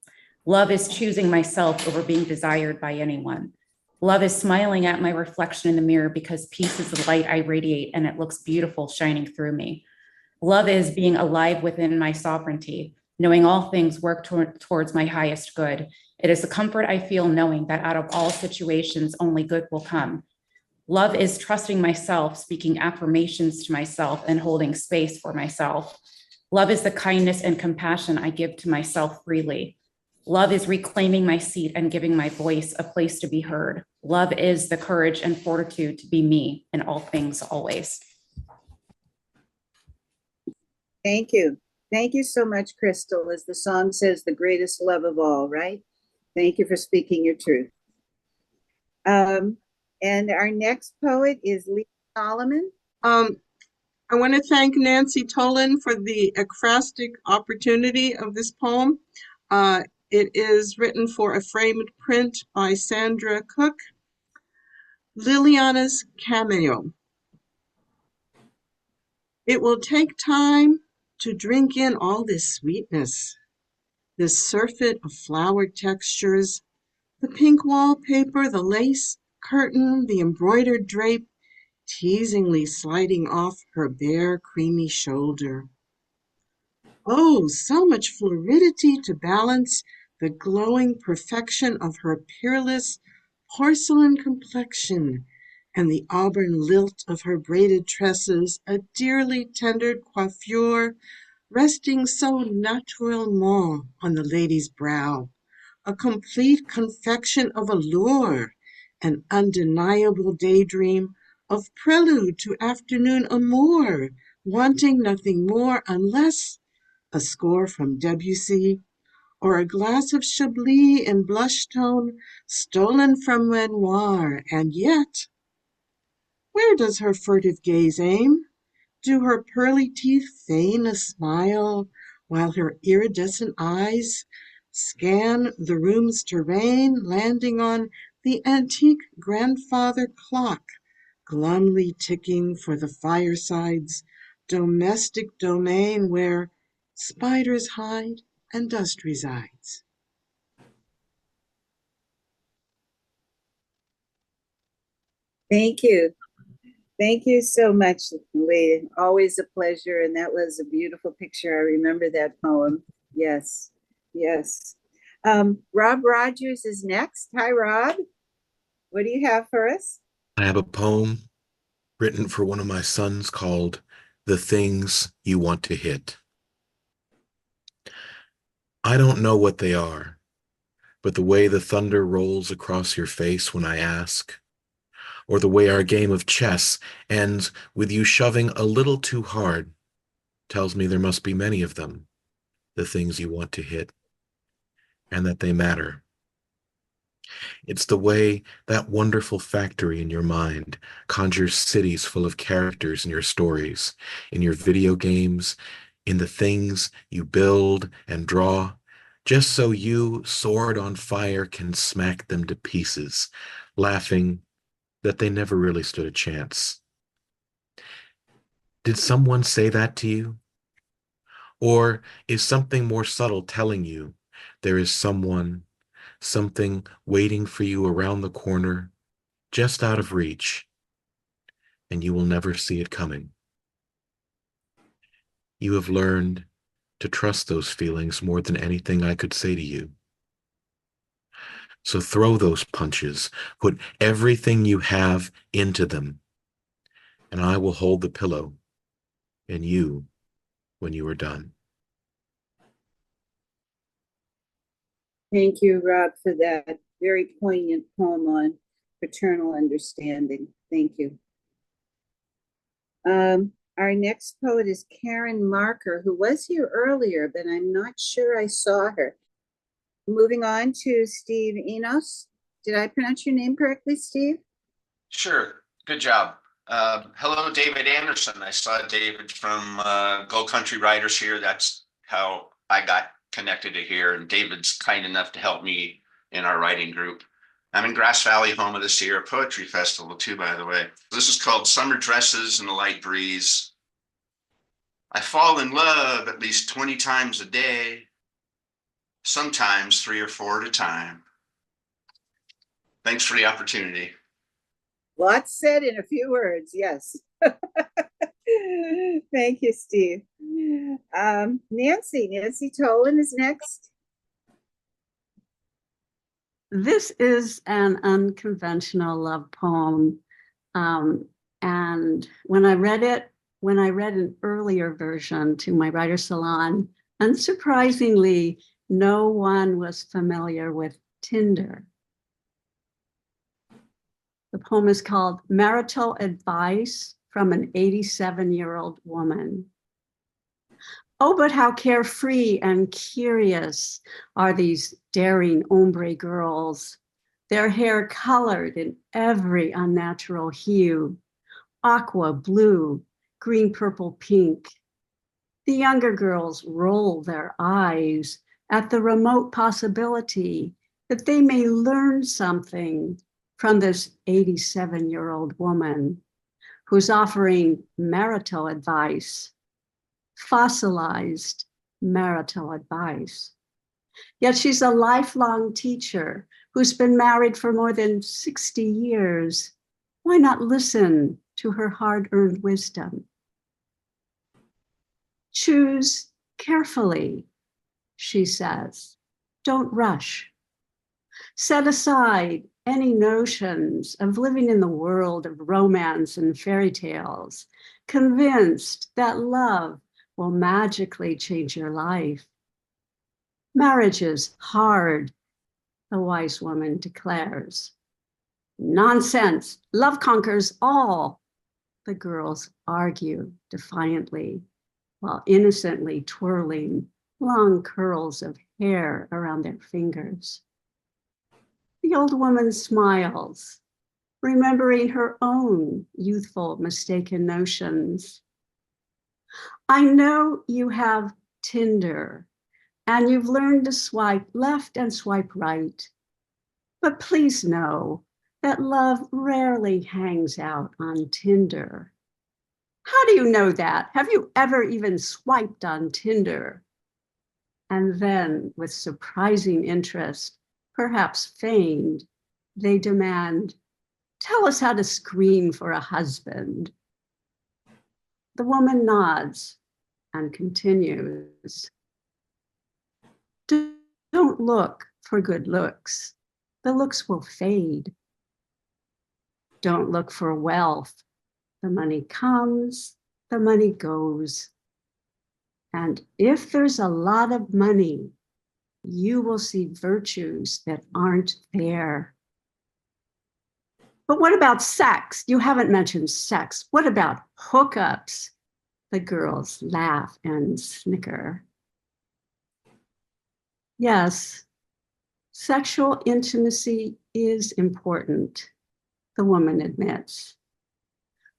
Love is choosing myself over being desired by anyone. Love is smiling at my reflection in the mirror because peace is the light I radiate and it looks beautiful shining through me. Love is being alive within my sovereignty, knowing all things work towards my highest good. It is the comfort I feel knowing that out of all situations, only good will come. Love is trusting myself, speaking affirmations to myself, and holding space for myself. Love is the kindness and compassion I give to myself freely. Love is reclaiming my seat and giving my voice a place to be heard. Love is the courage and fortitude to be me in all things always. Thank you. Thank you so much, Crystal. As the song says, the greatest love of all, right? Thank you for speaking your truth. And our next poet is Lee Solomon. I want to thank Nancy Tolan for the ekphrastic opportunity of this poem. It is written for a framed print by Sandra Cook. Liliana's Cameo. It will take time to drink in all this sweetness, this surfeit of flower textures, the pink wallpaper, the lace curtain, the embroidered drape, teasingly sliding off her bare, creamy shoulder. Oh, so much floridity to balance the glowing perfection of her peerless porcelain complexion and the auburn lilt of her braided tresses, a dearly tendered coiffure resting so naturellement on the lady's brow, a complete confection of allure, an undeniable daydream of prelude to afternoon amour, wanting nothing more unless a score from Debussy or a glass of Chablis in blush tone stolen from Renoir, and yet, where does her furtive gaze aim? Do her pearly teeth feign a smile while her iridescent eyes scan the room's terrain, landing on the antique grandfather clock, glumly ticking for the fireside's domestic domain where spiders hide and dust resides. Thank you. Thank you so much, Lee. Always a pleasure. And that was a beautiful picture. I remember that poem. Yes, yes. Rob Rogers is next. Hi, Rob. What do you have for us? I have a poem written for one of my sons called The Things You Want to Hit. I don't know what they are, but the way the thunder rolls across your face when I ask, or the way our game of chess ends with you shoving a little too hard, tells me there must be many of them, the things you want to hit, and that they matter. It's the way that wonderful factory in your mind conjures cities full of characters in your stories, in your video games, in the things you build and draw, just so you, sword on fire, can smack them to pieces, laughing that they never really stood a chance. Did someone say that to you? Or is something more subtle telling you there is someone, something waiting for you around the corner, just out of reach, and you will never see it coming? You have learned to trust those feelings more than anything I could say to you. So throw those punches, put everything you have into them, and I will hold the pillow and you when you are done. Thank you, Rob, for that very poignant poem on fraternal understanding. Thank you. Our next poet is Karen Marker, who was here earlier, but I'm not sure I saw her. Moving on to Steve Enos. Did I pronounce your name correctly, Steve? Sure. Good job. Hello, David Anderson. I saw David from Go Country Writers here. That's how I got connected to here. And David's kind enough to help me in our writing group. I'm in Grass Valley, home of the Sierra Poetry Festival too, by the way. This is called Summer Dresses and a Light Breeze. I fall in love at least 20 times a day, sometimes 3 or 4 at a time. Thanks for the opportunity. Lots said in a few words, yes. Thank you, Steve. Nancy Tolan is next. This is an unconventional love poem. And when I read an earlier version to my writer salon, unsurprisingly, no one was familiar with Tinder. The poem is called Marital Advice from an 87-year-old Woman. Oh, but how carefree and curious are these daring ombre girls, their hair colored in every unnatural hue, aqua, blue, green, purple, pink. The younger girls roll their eyes at the remote possibility that they may learn something from this 87-year-old woman who's offering marital advice, fossilized marital advice. Yet she's a lifelong teacher who's been married for more than 60 years. Why not listen to her hard-earned wisdom? Choose carefully, she says. Don't rush. Set aside any notions of living in the world of romance and fairy tales, convinced that love will magically change your life. Marriage is hard, the wise woman declares. Nonsense, love conquers all, the girls argue defiantly, while innocently twirling long curls of hair around their fingers. The old woman smiles, remembering her own youthful mistaken notions. I know you have Tinder, and you've learned to swipe left and swipe right. But please know that love rarely hangs out on Tinder. How do you know that? Have you ever even swiped on Tinder? And then, with surprising interest, perhaps feigned, they demand, "Tell us how to screen for a husband." The woman nods and continues. Don't look for good looks. The looks will fade. Don't look for wealth. The money comes, the money goes. And if there's a lot of money, you will see virtues that aren't there. But what about sex? You haven't mentioned sex. What about hookups? The girls laugh and snicker. Yes, sexual intimacy is important, the woman admits.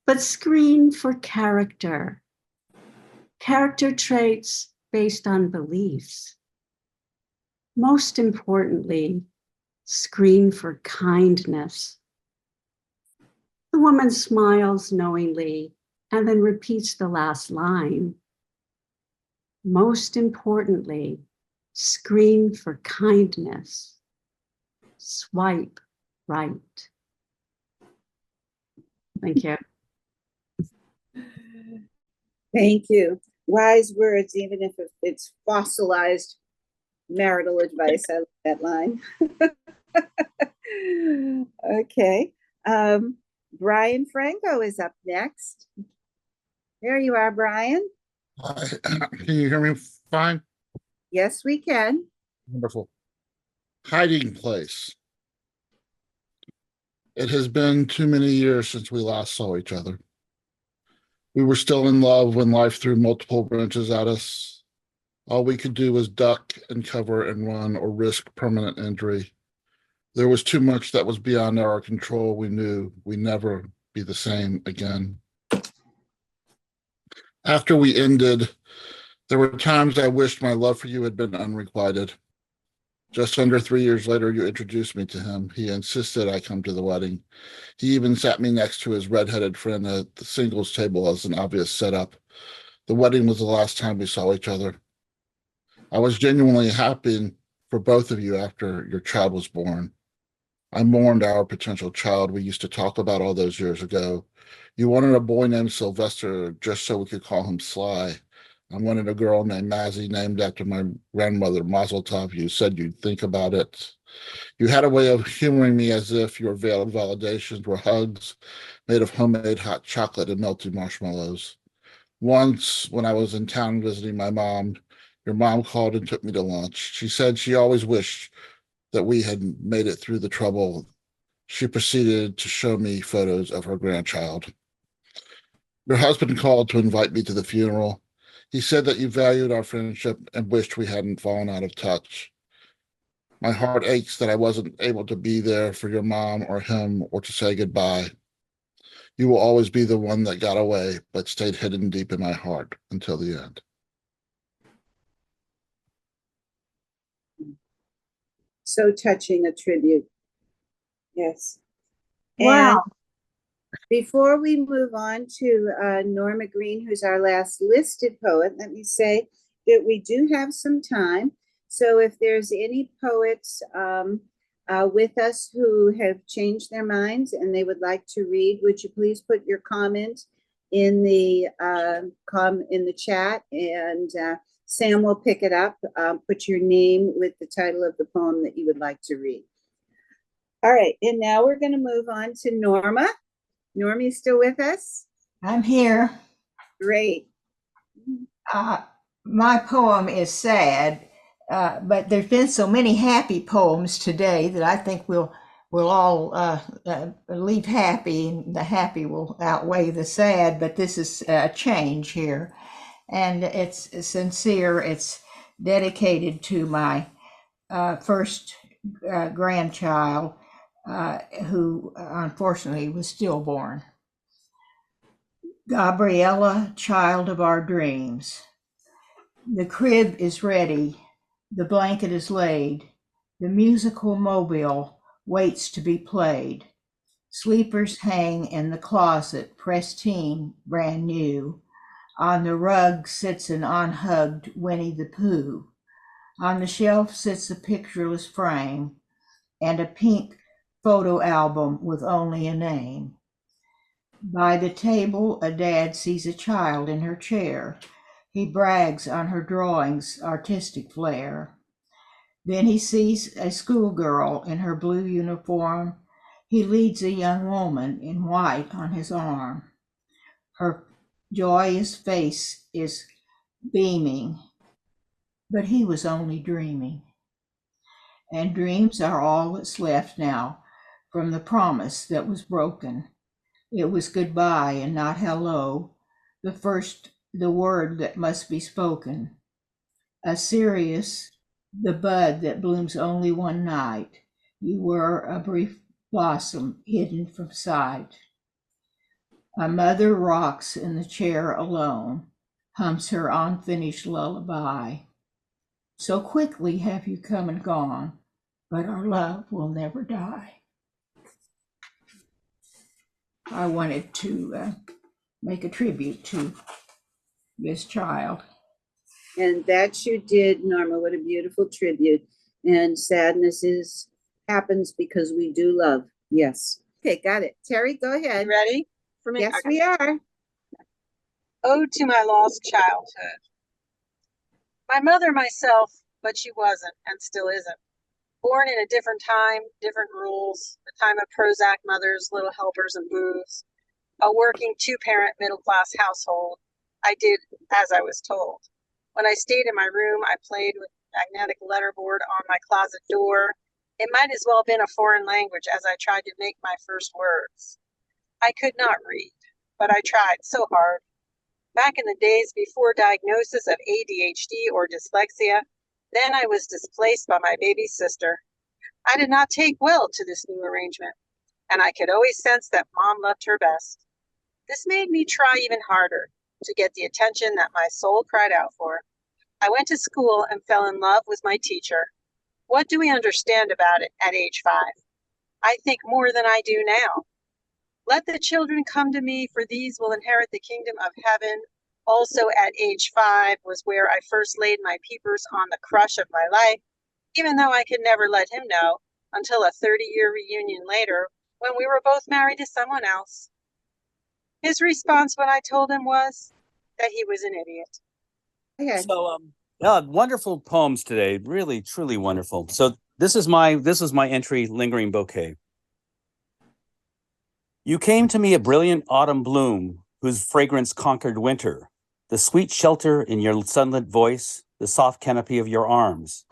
But screen for character traits based on beliefs. Most importantly, screen for kindness. The woman smiles knowingly and then repeats the last line. Most importantly, screen for kindness. Swipe right. Thank you. Thank you. Wise words, even if it's fossilized marital advice. I like that line. Okay. Brian Franco is up next. There you are, Brian. Can you hear me fine? Yes, we can. Wonderful. Hiding place. It has been too many years since we last saw each other. We were still in love when life threw multiple wrenches at us. All we could do was duck and cover and run or risk permanent injury. There was too much that was beyond our control. We knew we'd never be the same again. After we ended, there were times I wished my love for you had been unrequited. Just under 3 years later, you introduced me to him. He insisted I come to the wedding. He even sat me next to his redheaded friend at the singles table as an obvious setup. The wedding was the last time we saw each other. I was genuinely happy for both of you after your child was born. I mourned our potential child we used to talk about all those years ago. You wanted a boy named Sylvester just so we could call him Sly. I wanted a girl named Mazzy, named after my grandmother, Mazel Tov. You said you'd think about it. You had a way of humoring me as if your veiled validations were hugs made of homemade hot chocolate and melted marshmallows. Once, when I was in town visiting my mom, your mom called and took me to lunch. She said she always wished that we had made it through the trouble. She proceeded to show me photos of her grandchild. Your husband called to invite me to the funeral. He said that you valued our friendship and wished we hadn't fallen out of touch. My heart aches that I wasn't able to be there for your mom or him or to say goodbye. You will always be the one that got away, but stayed hidden deep in my heart until the end. So touching a tribute. Yes. Wow. And before we move on to Norma Green, who's our last listed poet, let me say that we do have some time. So if there's any poets with us who have changed their minds and they would like to read, would you please put your comment in the chat, and Sam will pick it up. Put your name with the title of the poem that you would like to read. All right, and now we're going to move on to Norma. Norma, you still with us? I'm here. Great. My poem is sad, but there's been so many happy poems today that I think we'll all leave happy, and the happy will outweigh the sad, but this is a change here. And it's sincere. It's dedicated to my first grandchild, who unfortunately was stillborn. Gabriella, child of our dreams. The crib is ready. The blanket is laid. The musical mobile waits to be played. Sleepers hang in the closet, pristine, brand new. On the rug sits an unhugged Winnie the Pooh. On the shelf sits a pictureless frame and a pink photo album with only a name. By the table, a dad sees a child in her chair. He brags on her drawing's artistic flair. Then he sees a schoolgirl in her blue uniform. He leads a young woman in white on his arm. Her joyous face is beaming, but he was only dreaming. And dreams are all that's left now from the promise that was broken. It was goodbye and not hello, the word that must be spoken. A serious, the bud that blooms only one night. You were a brief blossom hidden from sight. A mother rocks in the chair alone, hums her unfinished lullaby. So quickly have you come and gone, but our love will never die. I wanted to make a tribute to this child. And that you did, Norma. What a beautiful tribute. And sadness happens because we do love. Yes. Okay, got it. Terry, go ahead. You ready for me? Yes, Okay. we are. Ode to my lost childhood. My mother myself, but she wasn't and still isn't. Born in a different time, different rules, the time of Prozac mothers, little helpers, and booths. A working two-parent middle-class household. I did as I was told. When I stayed in my room, I played with magnetic letterboard on my closet door. It might as well have been a foreign language as I tried to make my first words. I could not read, but I tried so hard. Back in the days before diagnosis of ADHD or dyslexia, then I was displaced by my baby sister. I did not take well to this new arrangement, and I could always sense that Mom loved her best. This made me try even harder to get the attention that my soul cried out for. I went to school and fell in love with my teacher. What do we understand about it at age 5? I think more than I do now. Let the children come to me, for these will inherit the kingdom of heaven. Also at age 5 was where I first laid my peepers on the crush of my life, even though I could never let him know until a 30-year reunion later when we were both married to someone else. His response when I told him was that he was an idiot. Okay. So, wonderful poems today. Really, truly wonderful. So this is my entry, Lingering Bouquet. You came to me a brilliant autumn bloom whose fragrance conquered winter, the sweet shelter in your sunlit voice, the soft canopy of your arms.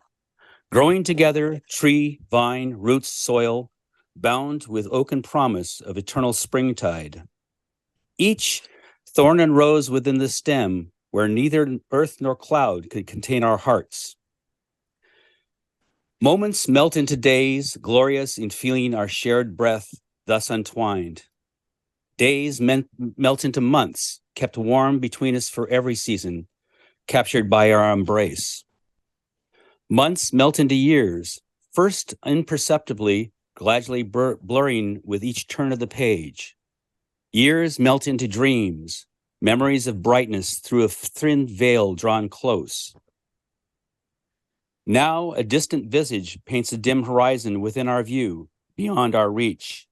Growing together, tree, vine, roots, soil, bound with oaken promise of eternal springtide. Each thorn and rose within the stem, where neither earth nor cloud could contain our hearts. Moments melt into days, glorious in feeling our shared breath thus entwined. Days melt into months, kept warm between us for every season, captured by our embrace. Months melt into years, first imperceptibly, gradually blurring with each turn of the page. Years melt into dreams, memories of brightness through a thin veil drawn close. Now a distant visage paints a dim horizon within our view, beyond our reach.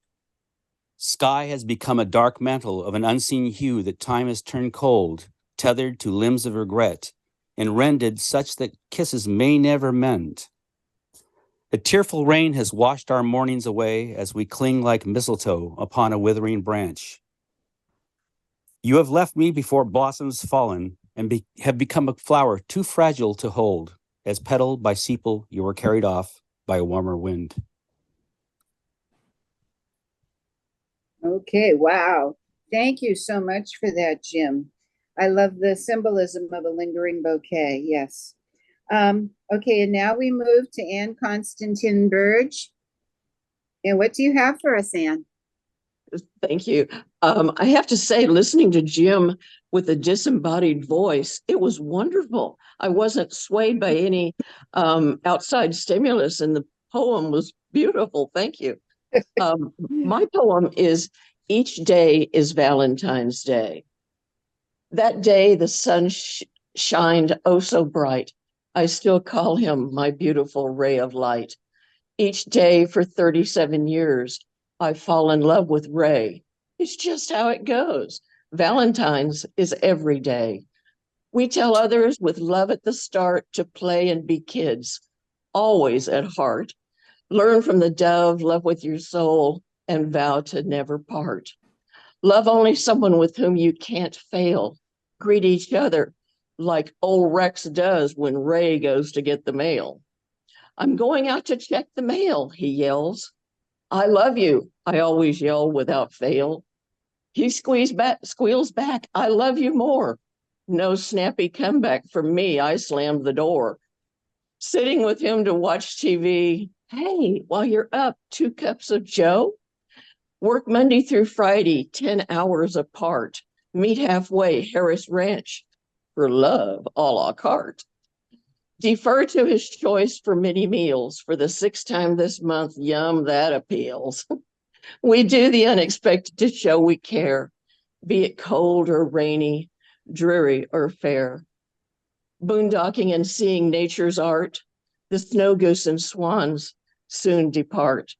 Sky has become a dark mantle of an unseen hue that time has turned cold, tethered to limbs of regret, and rended such that kisses may never mend. A tearful rain has washed our mornings away as we cling like mistletoe upon a withering branch. You have left me before blossoms fallen and have become a flower too fragile to hold, as petal by sepal you were carried off by a warmer wind. Okay, wow. Thank you so much for that, Jim. I love the symbolism of a lingering bouquet. Yes. Okay, and now we move to Anne Constantine Burge. And what do you have for us, Anne? Thank you. I have to say, listening to Jim with a disembodied voice, it was wonderful. I wasn't swayed by any outside stimulus, and the poem was Beautiful. Thank you. My poem is Each Day is Valentine's Day. That day the sun shined oh so bright. I still call him my beautiful ray of light. Each day for 37 years, I fall in love with Ray. It's just how it goes. Valentine's is every day. We tell others with love at the start to play and be kids, always at heart. Learn from the dove, love with your soul, and vow to never part. Love only someone with whom you can't fail. Greet each other like old Rex does when Ray goes to get the mail. I'm going out to check the mail, he yells. I love you, I always yell without fail. He squeals back, I love you more. No snappy comeback from me, I slammed the door. Sitting with him to watch TV, hey, while you're up, 2 cups of Joe? Work Monday through Friday, 10 hours apart. Meet halfway, Harris Ranch, for love, a la carte. Defer to his choice for many meals. For the 6th time this month, yum, that appeals. We do the unexpected to show we care, be it cold or rainy, dreary or fair. Boondocking and seeing nature's art, the snow goose and swans soon depart.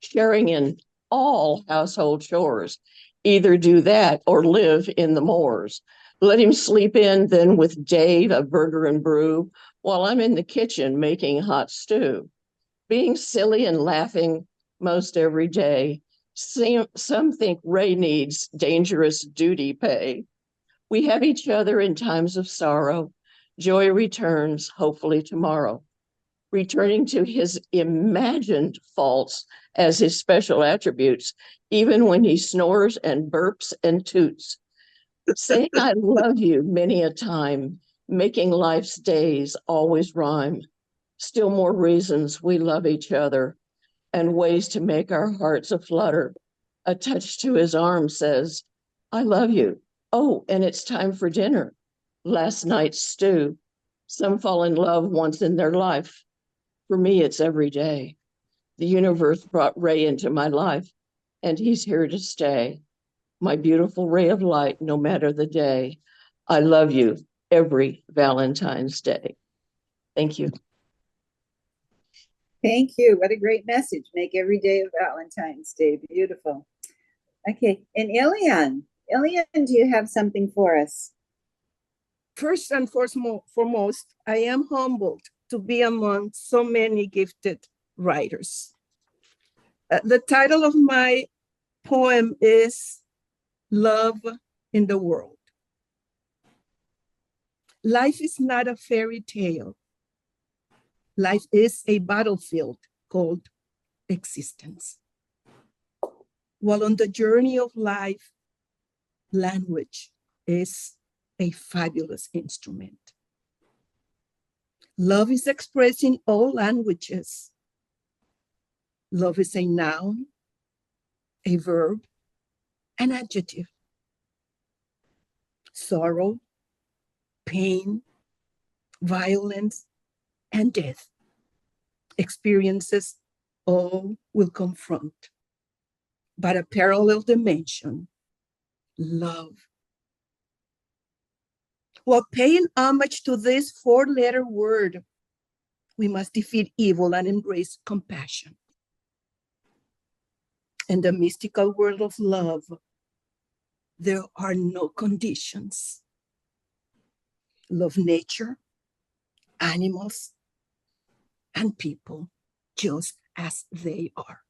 Sharing in all household chores, either do that or live in the moors. Let him sleep in, then with Dave, a burger and brew, while I'm in the kitchen making hot stew. Being silly and laughing most every day. Some think Ray needs dangerous duty pay. We have each other in times of sorrow. Joy returns, hopefully tomorrow. Returning to his imagined faults as his special attributes, even when he snores and burps and toots. Saying I love you many a time, making life's days always rhyme. Still more reasons we love each other and ways to make our hearts aflutter. A touch to his arm says, I love you. Oh, and it's time for dinner. Last night's stew. Some fall in love once in their life. For me, it's every day. The universe brought Ray into my life, and he's here to stay. My beautiful ray of light, no matter the day. I love you every Valentine's Day. Thank you. Thank you. What a great message. Make every day of Valentine's Day. Beautiful. Okay. And Ilian, do you have something for us? First and foremost, I am humbled to be among so many gifted writers. The title of my poem is Love in the World. Life is not a fairy tale. Life is a battlefield called existence. While on the journey of life, language is a fabulous instrument. Love is expressed in all languages. Love is a noun, a verb, an adjective. Sorrow, pain, violence, and death. Experiences all will confront, but a parallel dimension, love. While paying homage to this 4-letter word, we must defeat evil and embrace compassion. In the mystical world of love, there are no conditions. Love nature, animals, and people just as they are.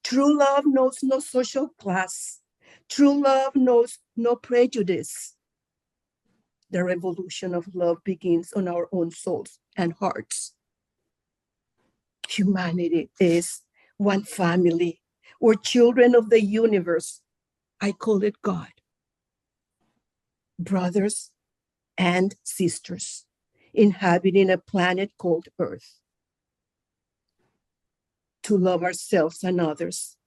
True love knows no social class. True love knows no prejudice. The revolution of love begins on our own souls and hearts. Humanity is one family. We're children of the universe. I call it God. Brothers and sisters inhabiting a planet called Earth. To love ourselves and others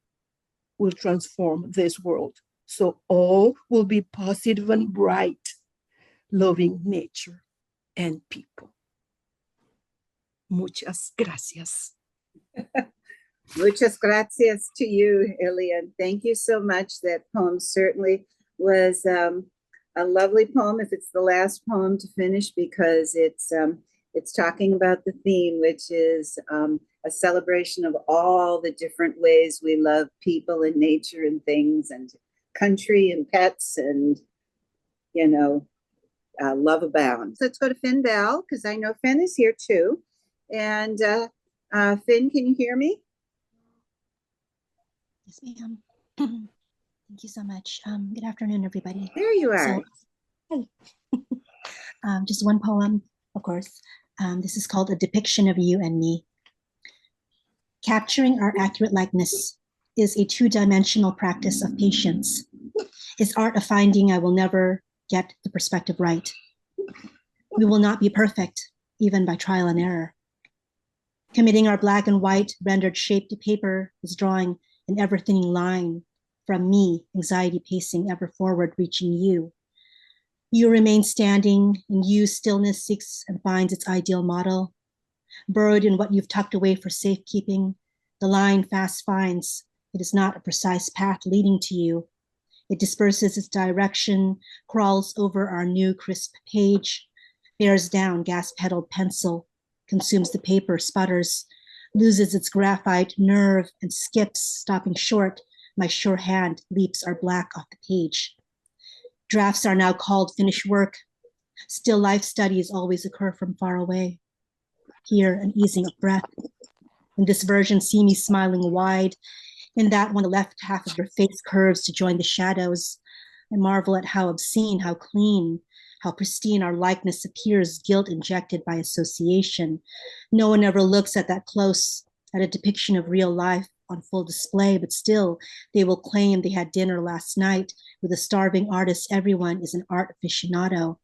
will transform this world, so all will be positive and bright, loving nature and people. Muchas gracias. Muchas gracias to you, Ilian. Thank you so much. That poem certainly was a lovely poem. If it's the last poem to finish, because it's talking about the theme, which is a celebration of all the different ways we love people and nature and things and country and pets and, you know, love abound. So let's go to Finn Bell, because I know Finn is here too. And Finn, can you hear me? Yes, ma'am. Thank you so much. Good afternoon, everybody. There you are. So, hi. Just one poem, of course. This is called A Depiction of You and Me. Capturing our accurate likeness is a two-dimensional practice of patience. It's art of finding I will never get the perspective right. We will not be perfect, even by trial and error. Committing our black and white rendered shape to paper is drawing an ever-thinning line from me, anxiety pacing ever forward, reaching you. You remain standing, and you stillness seeks and finds its ideal model. Burrowed in what you've tucked away for safekeeping, the line fast finds it is not a precise path leading to you. It disperses its direction, crawls over our new crisp page, bears down gas-pedaled pencil, consumes the paper, sputters, loses its graphite nerve and skips, stopping short. My sure hand leaps are black off the page. Drafts are now called finished work. Still life studies always occur from far away. Here, an easing of breath. In this version, see me smiling wide. In that one, the left half of your face curves to join the shadows. I marvel at how obscene, how clean, how pristine our likeness appears, guilt injected by association. No one ever looks at that close, at a depiction of real life on full display, but still they will claim they had dinner last night with a starving artist. Everyone is an art aficionado.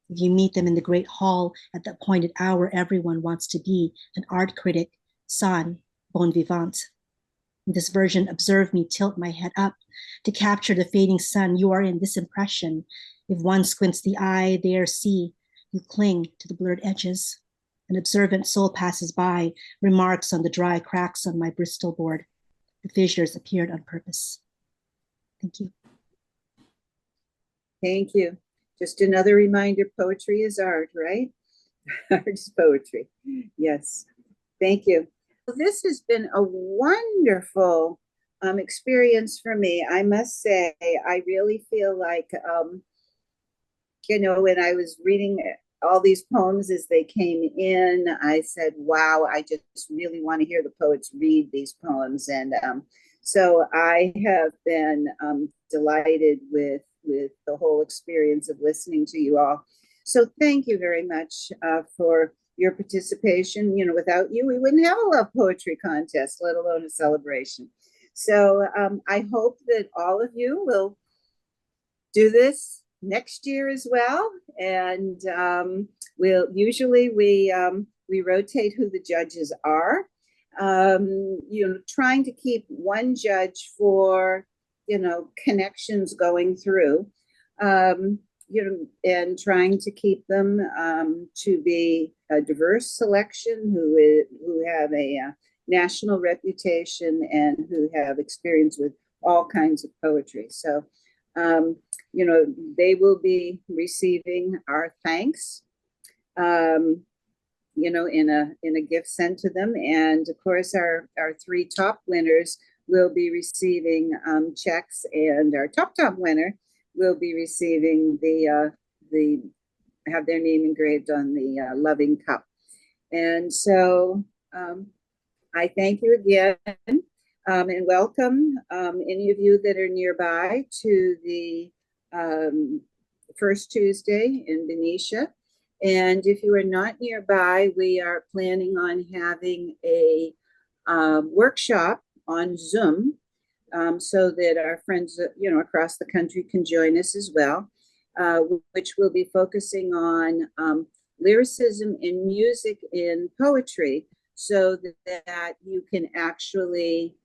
If you meet them in the great hall at the appointed hour, everyone wants to be an art critic, san, bon vivant. In this version, observe me tilt my head up to capture the fading sun. You are in this impression. If one squints the eye, there see, you cling to the blurred edges. An observant soul passes by, remarks on the dry cracks on my Bristol board. The fissures appeared on purpose. Thank you. Thank you. Just another reminder, poetry is art, right? Art is poetry. Yes. Thank you. This has been a wonderful experience for me. I must say, I really feel like, you know, when I was reading all these poems as they came in, I said, wow, I just really want to hear the poets read these poems. And so I have been delighted with the whole experience of listening to you all. So thank you very much for your participation. You know, without you, we wouldn't have a love poetry contest, let alone a celebration. So I hope that all of you will do this next year as well. And we'll usually we rotate who the judges are. You know, trying to keep one judge for, you know, connections going through, you know, and trying to keep them to be a diverse selection who have a national reputation and who have experience with all kinds of poetry. So, you know, they will be receiving our thanks, you know, in a gift sent to them. And of course, our three top winners will be receiving checks, and our top winner will be receiving have their name engraved on the loving cup. And so I thank you again and welcome any of you that are nearby to the first Tuesday in Benicia. And if you are not nearby, we are planning on having a workshop on Zoom so that our friends, you know, across the country can join us as well, which will be focusing on lyricism in music in poetry, so that you can actually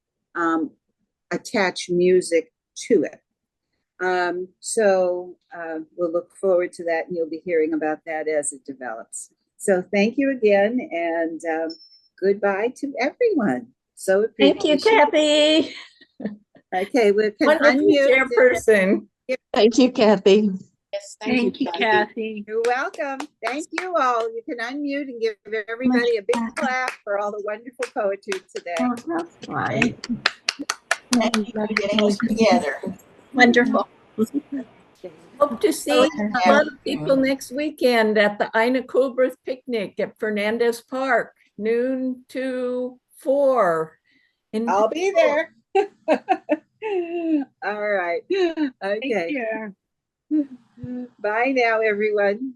attach music to it. So we'll look forward to that, and you'll be hearing about that as it develops. So thank you again, and goodbye to everyone. So Thank you, appreciate Kathy. Okay, we can Wonderful unmute. chairperson. Thank you, Kathy. Yes, Thank you, Kathy. You're welcome. Thank you all. You can unmute and give everybody a big clap for all the wonderful poetry today. Oh, that's right. Thank you for getting us together. Wonderful. Hope to see a lot of people next weekend at the Ina Coolbrith picnic at Fernandez Park, noon to 4. I'll be there. All right. Okay. care. Bye now, everyone.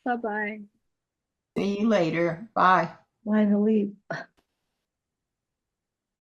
Bye-bye. See you later. Bye. Why to leave?